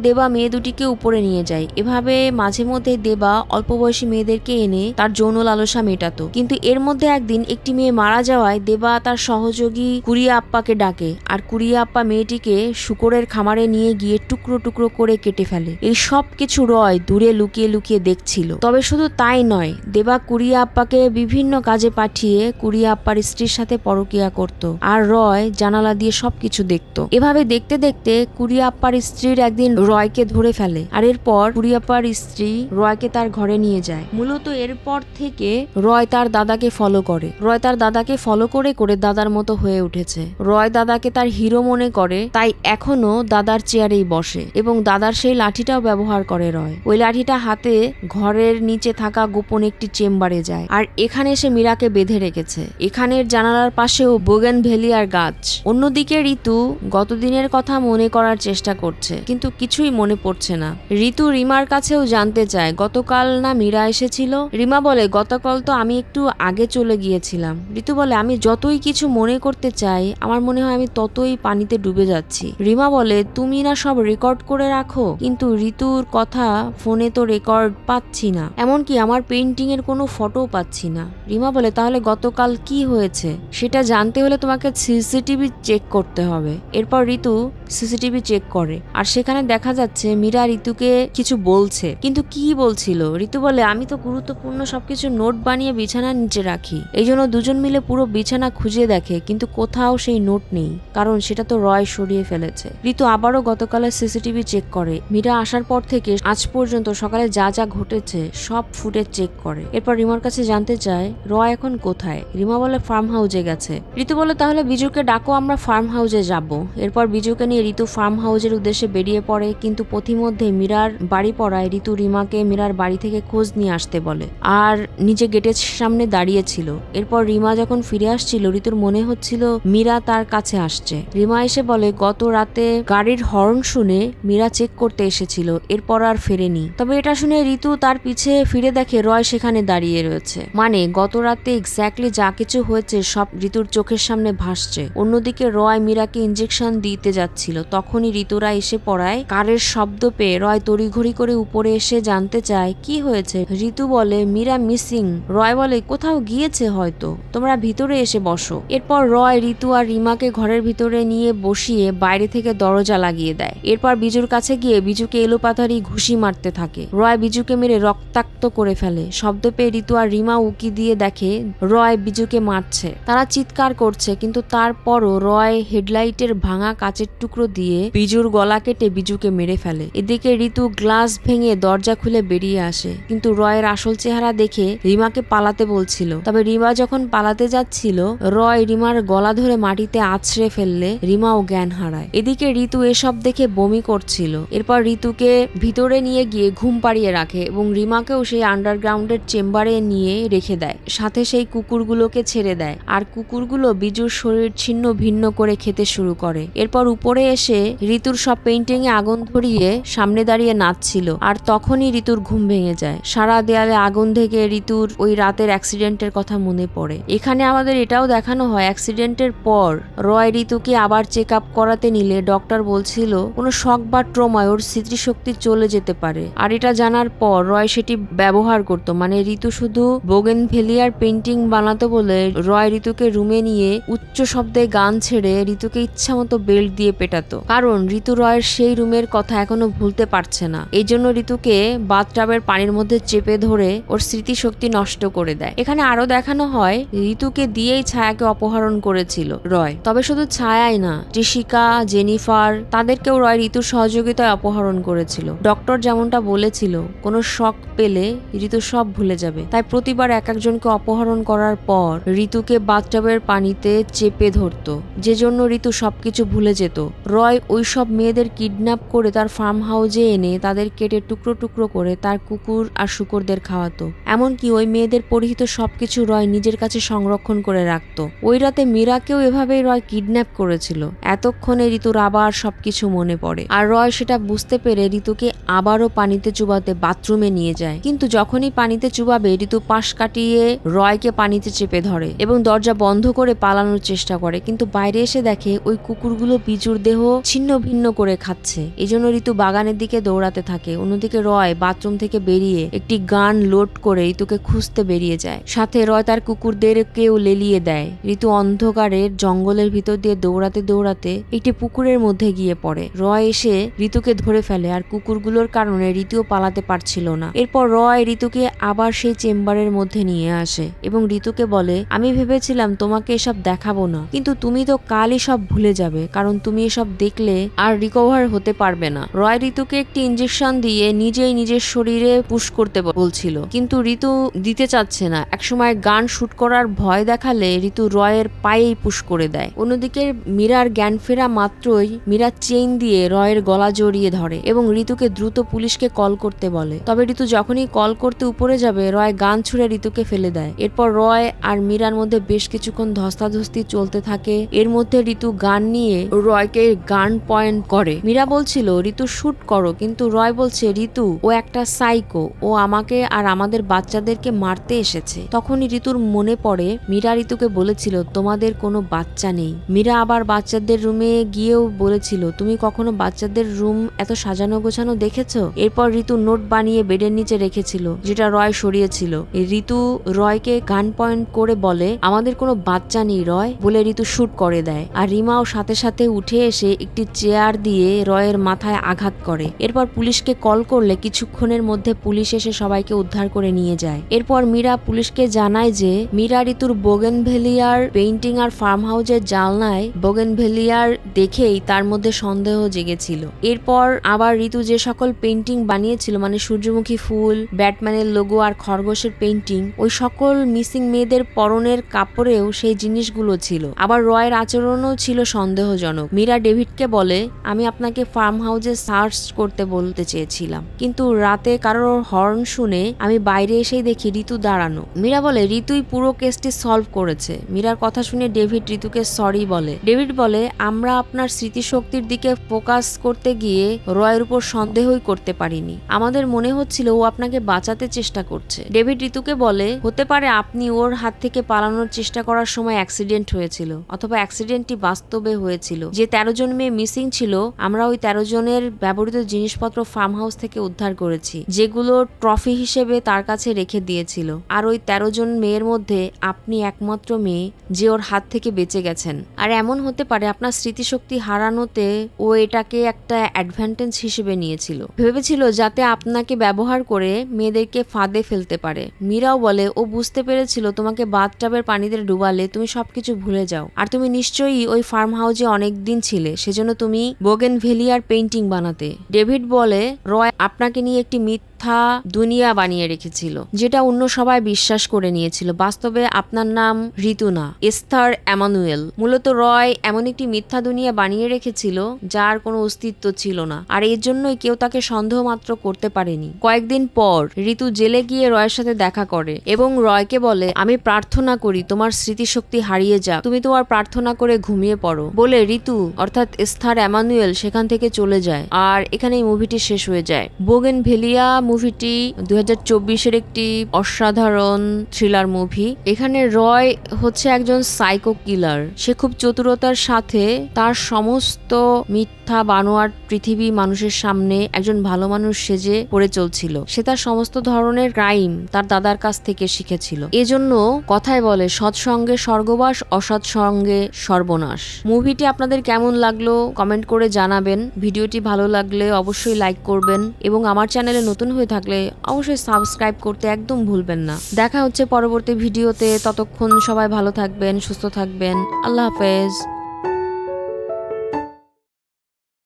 দেবা মেয়ে দুটিকে উপরে নিয়ে যায়। এভাবে মাঝে মধ্যে দেবা অল্প বয়সী মেয়েদেরকে এনে তার যৌন লালসা মেটাতো। কিন্তু এর মধ্যে একদিন একটি মেয়ে মারা যাওয়ায় দেবা তার সহযোগী কুরিয়া আপ্পাকে ডাকে, আর কুরিয়া আপ্পা মেয়েটিকে শুকরের খামারে নিয়ে গিয়ে টুকরো টুকরো করে কেটে ফেলে। এই সব কিছু রয় দূরে লুকিয়ে লুকিয়ে দেখছিল। তবে শুধু তাই নয়, দেবা কুরিয়া আপ্পাকে বিভিন্ন কাজে পাঠিয়ে কুরিয়া আপ্পার স্ত্রীর সাথে পরকীয়া করত, আর রয় জানালা দিয়ে সবকিছু দেখত। এভাবে দেখতে দেখতে কুরিয়া আপ্পার স্ত্রীর একদিন রয়কে ধরে ফেলে, আর এরপর কুরিয়া আপ্পার স্ত্রী রয়কে তার ঘরে নিয়ে যায়। মূলত এরপর থেকে রয় তার দাদাকে ফলো করে। রয় তার দাদাকে ফলো করে করে দাদার মতো হয়ে উঠেছে। রয় দাদাকে তার হিরো মনে করে, তাই এখনো দাদার চেয়ারেই বসে এবং দাদার সেই লাঠিটাও ব্যবহার করে রয়। ওই লাঠিটা হাতে ঘরের নিচে থাকা গোপন একটি চেম্বারে যায়, আর এখানে সে মীরাকে বেঁধে রেখেছে। এখানের জানালার পাশেও বোগেনভেলিয়ার গাছ। অন্যদিকে ঋতু গতদিনের কথা মনে করার চেষ্টা করছে, কিন্তু কিছুই মনে পড়ছে না। ঋতু রিমার কাছেও জানতে চায় গতকাল না মীরা এসেছিল। রিমা বলে গতকাল তো আমি একটু আগে চলে গিয়েছিলাম। ঋতু বলে আমি যতই কিছু মনে করতে চাই আমার মনে হয় আমি ততই পানিতে ডুবে যাচ্ছি। রিমা বলে তুমি না সব রেকর্ড করে রাখো, কিন্তু ঋতুর কথা ফোনে তো রেকর্ড পাচ্ছি না, এমনকি আমার পেইন্টিং এর কোনো ফটো পাচ্ছি না। রিমা বলে তাহলে গতকাল কি হয়েছে সেটা জানতে হলে তোমাকে সিসিটিভি চেক করতে হবে। এরপর ঋতু সিসিটিভি চেক করে, আর সেখানে দেখা যাচ্ছে মীরা ঋতুকে কিছু বলছে, কিন্তু কি বলছিল। ঋতু বলে আমি তো গুরুত্বপূর্ণ সবকিছু নোট বানিয়ে বিছানার নিচে রাখি। এই জন্য দুজন মিলে পুরো বিছানা খুঁজে দেখে, কিন্তু কোথাও সেই নোট নেই, কারণ সেটা তো রয় সরিয়ে ফেলেছে। ঋতু আবারও গতকালের সিসিটিভি চেক করে। মীরা আসার পর থেকে আজ পর্যন্ত সকালে যা যা ঘটেছে সব ফুটেজ চেক করে। এরপর রিমার কাছে জানতে চায় রয় এখন কোথায়। রিমা বলে ফার্ম হাউসে গেছে। ঋতু বলে তাহলে বিজুকে ডাকো, আমরা ফার্ম হাউসে যাব। এরপর বিজুকে নিয়ে ঋতু ফার্ম হাউসের উদ্দেশ্যে বেরিয়ে পড়ে, কিন্তু পথিমধ্যে মীরার বাড়ি পড়ায় ঋতু রিমাকে মীরার বাড়ি থেকে খোঁজ নিয়ে আসতে বলে, আর নিজে গেটের সামনে দাঁড়িয়েছিল। এরপর রিমা যখন ফিরে আসছিল ঋতুর মনে হচ্ছিল মীরা তার কাছে আসছে। রিমা এসে বলে গত রাতে গাড়ির হর্ন শুনে মীরা চেক করতে এসেছিল, এরপর আর ফেরেনি। তবে এটা শুনে ঋতু তার পিছে ফিরে দেখে রয় সেখানে দাঁড়িয়ে রয়েছে। মানে গত রাতে এক্স্যাক্টলি যা কিছু হয়েছে সব ঋতুর চোখের সামনে ভাসছে। অন্যদিকে রয় মীরাকে ইঞ্জেকশন দিতে যাচ্ছিল, তখনই ঋতুরা এসে পড়ায়। কারের শব্দ পেয়ে রয় তড়িঘড়ি করে উপরে এসে জানতে চায় কি হয়েছে। ঋতু বলে মীরা মিসিং। রয় বলে কোথাও গিয়েছে হয়তো, তোমরা ভিতরে এসে বসো। এরপর রয় ঋতু আর রিমাকে ঘরের ভিতরে নিয়ে বসিয়ে বাইরে থেকে দরজা লাগিয়ে দেয়। এরপর বিজুর কাছে গিয়ে বিজুকে এলোপাতাড়ি ঘুষি মারতে থাকে। রয় বিজুকে মেরে রক্তাক্ত করে ফেলে। শব্দ পেয়ে ঋতু আর রিমা উকি দিয়ে দেখে রয় বিজুকে মারছে। তারা চিৎকার করছে, কিন্তু তারপরও রয় হেডলাইটের ভাঙা কাচের টুকরো দিয়ে বিজুর গলা কেটে বিজুকে মেরে ফেলে। এদিকে ঋতু গ্লাস ভেঙে দরজা খুলে বেরিয়ে আসে, কিন্তু রয়ের আসল চেহারা দেখে রিমাকে পালাতে বলছিল। তবে রিমা যখন পালাতে যাচ্ছিল রয় রিমার গলা ধরে মাটিতে আছড়ে ফেললে রিমাও জ্ঞান হারায়। এদিকে ঋতু এসব দেখে বমি করছিল। এরপর ঋতুকে ভিতরে নিয়ে গিয়ে ঘুম পাড়িয়ে রাখে এবং রিমাকেও সেই আন্ডারগ্রাউন্ডের চেম্বারে নিয়ে রেখে দেয়। সাথে সেই কুকুরগুলোকে ছেড়ে দেয়, আর কুকুরগুলো বিজুর শরীর ছিন্ন ভিন্ন করে খেতে শুরু করে। এরপর উপরে এসে ঋতুর সব পেইন্টিং এ আগুন ধরিয়ে সামনে দাঁড়িয়ে নাচছিল, আর তখনই ঋতুর ঘুম ভেঙে যায়। সারা দেয়ালে আগুন থেকে ঋতুর ওই রাতের অ্যাক্সিডেন্টের কথা মনে পড়ে। এখানে আমাদের এটাও দেখানো হয় অ্যাক্সিডেন্টের পর রয় ঋতুকে আবার চেক আপ করাতে নিলে ডক্টর বলছিল কোনো শক বা ট্রমায় ওর স্মৃতিশক্তি চলে যেতে পারে, আর এটা জানার পর রয় সেটি ব্যবহার করত। মানে ঋতু শুধু বোগেনভেলিয়ার পেইন্টিং বানাতো বলে রয় ঋতুকে রুমে নিয়ে উচ্চ শব্দে গান ছেড়ে ঋতুকে ইচ্ছা মতো বেল্ট দিয়ে পেটাতো, কারণ ঋতু রয়ের সেই রুমের কথা এখনো ভুলতে পারছে না। এই জন্য ঋতুকে বাথটাবের পানির মধ্যে চেপে ধরে ওর স্মৃতিশক্তি নষ্ট করে দেয়। এখানে আরো দেখানো হয় ঋতুকে দিয়েই ছায়াকে অপহরণ করেছিল রয়। তবে শুধু ছায়াই না, টিশিকা, জেনিফার তাদেরকেও রয় ঋতুর সহযোগিতায় অপহরণ করেছিল। ডক্টর যেমনটা বলেছিল কোনো শক পেলে ঋতু সব ভুলে যাবে, তাই প্রতিবার এক একজনকে অপহরণ করার পর ঋতুকে বাথটাবের পানিতে চেপে ধরতো, যে জন্য ঋতু সবকিছু ভুলে যেত। রয় ওই সব মেয়েদের কিডন্যাপ করে তার ফার্ম হাউসে এনে তাদের কেটে টুকরো টুকরো করে তার কুকুর আর শূকরদের খাওয়াতো। এমনকি ওই মেয়েদের পরিহিত সবকিছু রয় নিজের কাছে সংরক্ষণ করে রাখতো। ওই রাতে মীরাকেও এভাবেই রয় কিডন্যাপ করেছিল। এতক্ষণে ঋতুর আবার সবকিছু মনে পড়ে, আর রয় সেটা বুঝতে পেরে ঋতুকে আবারও পানিতে চুবাতে বাথরুমে নিয়ে যায়। কিন্তু যখনই পানিতে চুবাবে ঋতু পাশ কাটিয়ে রয়কে পানিতে চেপে ধরে এবং দরজা বন্ধ করে পালানোর চেষ্টা করে, কিন্তু বাইরে এসে দেখে ওই কুকুরগুলো বিজুর দেহ ছিন্ন ভিন্ন করে খাচ্ছে। এজন্য ঋতু বাগানের দিকে দৌড়াতে থাকে। অন্যদিকে রয় বাথরুম থেকে বেরিয়ে একটি গান লোড করে ঋতুকে খুঁজতে বেরিয়ে যায়। সাথে রয় তার কুকুরদেরকেও লেলিয়ে দেয়। ঋতু অন্ধকারের জঙ্গলের ভিতর দিয়ে দৌড়াতে দৌড়াতে একটি পুকুরের মধ্যে গিয়ে পড়ে। রয় এসে ঋতুকে ধরে ফেলে, আর কুকুরগুলোর কারণে ঋতুও পালাতে পারছিল না। এরপর রয় ঋতুকে আবার সেই চেম্বারের মধ্যে নিয়ে আসে এবং ঋতুকে বলে, আমি ভেবেছিলাম তোমাকে এসব দেখাবো না, কিন্তু তুমি তো কালই সব ভুলে যাবে, কারণ তুমি এসব দেখলে আর রিকভার হতে পারবে না। রয় ঋতুকে একটি ইঞ্জেকশন দিয়ে নিজেই নিজের শরীরে পুশ করতে বলছিল, কিন্তু ঋতু দিতে চাচ্ছে না। একসময় গান শুট করার ভয় দেখালে ঋতু রয়ের পায়েই পুশ করে দেয়। অন্যদিকে মীরার জ্ঞান ফেরা মাত্রই মীরা চেইন দিয়ে রয়ের গলা জড়িয়ে ধরে এবং ঋতুকে দ্রুত পুলিশকে কল করতে বলে। তবে ঋতু যখনই কল করতে উপরে যাবে, রয় গান ছুড়ে ঋতুকে ফেলে দেয়। এরপর রয় আর মীরার মধ্যে বেশ কিছুক্ষণ ধস্তাধস্তি চলতে থাকে। এর মধ্যে ঋতু গান নিয়ে রয়কে গান পয়েন্ট করে। মীরা বলছিল ঋতু শুট করো, কিন্তু রয় বলছে ঋতু ও একটা সাইকো, ও আমাকে আর আমাদের বাচ্চাদেরকে মারতে এসেছে। তখনই ঋতুর মনে পড়ে মীরা ঋতুকে বলেছিল তোমাদের কোনো বাচ্চা নেই। মীরা আবার বাচ্চাদের রুমে গিয়েও বলেছিল তুমি কখনো বাচ্চাদের রুম এত সাজানো গোছানো দেখেছো? এরপর ঋতু নোট বানিয়ে বেডের নিচে রেখেছিল, যেটা রয় সরিয়েছিল। ঋতু রয়কে গান পয়েন্ট করে বলে আমাদের কোনো বাচ্চা নেই রয়, বলে ঋতু শুট করে দেয়। আর রিমাও সাথে সাথে উঠে এসে একটি চেয়ার দিয়ে রয়ের মাথায় আঘাত করে। এরপর পুলিশকে কল করলে কিছুক্ষণের মধ্যে পুলিশ এসে সবাইকে উদ্ধার করে নিয়ে যায়। এরপর মীরা পুলিশকে জানায় যে মীরা ঋতুর বোগেনভেলিয়ার পেইন্টিং আর ফার্ম হাউসের জানলায় বোগেনভেলিয়ার দেখেই তার মধ্যে সন্দেহ জেগেছিল। এরপর আবার ঋতু যে সকল পেইন্টিং বানিয়েছিল, মানে সূর্যমুখী ফুল, ব্যাটম্যানের লোগো আর খরগোশের পেইন্টিং, ওই সকল মিসিং মেয়েদের পরনের কাপড়েও সেই জিনিসগুলো ছিল। আবার রয়ের আচরণও ছিল সন্দেহজনক। মীরা ডেভিডকে বলে আমি আপনাকে ফার্ম হাউসে সার্চ করতে বলতে চেয়েছিলাম, কিন্তু রাতে কারোর হর্ন শুনে আমি বাইরে এসেই দেখি ঋতু দাঁড়ানো। মীরা বলে ঋতুই পুরো কেসটি সলভ করেছে। মীরার কথা শুনে ডেভিড ঋতুকে সরি বলে। ডেভিড বলে আমরা আপনার স্মৃতিশক্তির দিকে ফোকাস করতে গিয়ে রয়ের উপর সন্দেহই করতে পারিনি, আমাদের মনে হচ্ছিল ও আপনাকে বাঁচাতে চেষ্টা করছে। ডেভিড ঋতুকে বলে হতে পারে আপনি ওর হাত থেকে পালানোর চেষ্টা করার সময় অ্যাক্সিডেন্ট হয়েছিল, অথবা অ্যাক্সিডেন্টটি বাস্তবে হয়েছিল। যে 13 জন মেয়ে মিসিং ছিল, আমরা ওই 13 জনের ব্যবহৃত জিনিসপত্র ফার্ম হাউস থেকে উদ্ধার করেছি, যেগুলো ট্রফি হিসেবে তার কাছে রেখে দিয়েছিল। আর ওই 13 জন মেয়ের মধ্যে আপনি একমাত্র মেয়ে যে ওর হাত থেকে বেঁচে গেছেন। আর এমন হতে পারে আপনার স্মৃতিশক্তি হারানোতে ও এটাকে একটা অ্যাডভান্টেজ হিসেবে নিয়েছিল, ভেবেছিল যাতে আপনাকে ব্যবহার করে মেয়েদেরকে ফাঁদে ফেলতে পারে। মীরাও বলে ও বুঝতে পেরেছিল তোমাকে বাথটাবের পানিতে ডুবালে তুমি সবকিছু ভুলে যাও, আর তুমি নিশ্চয়ই ওই ফার্ম হাউসে অনেক দিন ছিলে, সেজন্য তুমি বোগেনভেলিয়ার পেইন্টিং বানাতে। ডেভিড বলে রয় আপনাকে নিয়ে একটি মিথ্যা দুনিয়া বানিয়ে রেখেছিল, যেটা অন্য সবাই বিশ্বাস করে নিয়েছিল। বাস্তবে আপনার নাম ঋতু না, এস্থার এমানুয়েল। মূলত রয় এমন একটি মিথ্যা দুনিয়া বানিয়ে রেখেছিল যার কোনো অস্তিত্ব ছিল না, আর এর জন্যই কেউ তাকে সন্দেহ মাত্র করতে পারেনি। কয়েকদিন পর ঋতু জেলে গিয়ে রয়ের সাথে দেখা করে এবং রয়কে বলে আমি প্রার্থনা করি তোমার স্মৃতিশক্তি হারিয়ে যাক, তুমি তোমার প্রার্থনা করে ঘুমিয়ে পড়ো। বলে ঋতু অর্থাৎ এস্থার এমানুয়েল সেখান থেকে চলে যায়, আর এখানেই মুভিটি শেষ হয়ে যায়। বোগেনভেলিয়া মুভিটি 2024-এর একটি অসাধারণ থ্রিলার মুভি। এখানে রয় হচ্ছে একজন সাইকো কিলার। সে খুব চতুরতার সাথে তার সমস্ত মিথ্যা বানোয়ার পৃথিবী মানুষের সামনে একজন ভালো মানুষ সেজে পড়ে চলছিল। সে তার সমস্ত ধরনের ক্রাইম তার দাদার কাছ থেকে শিখেছিল। এজন্য কথায় বলে সৎসঙ্গে স্বর্গবাস, অসৎ সঙ্গে সর্বনাশ। মুভিটি আপনাদের কেমন লাগলো কমেন্ট করে জানাবেন। ভিডিওটি ভালো লাগলে অবশ্যই লাইক করবেন এবং আমার চ্যানেলে নতুন হয়ে থাকলে অবশ্যই সাবস্ক্রাইব করতে একদম ভুলবেন না। দেখা হচ্ছে পরবর্তী ভিডিওতে। ততক্ষণ সবাই ভালো থাকবেন, সুস্থ থাকবেন। আল্লাহ হাফেজ।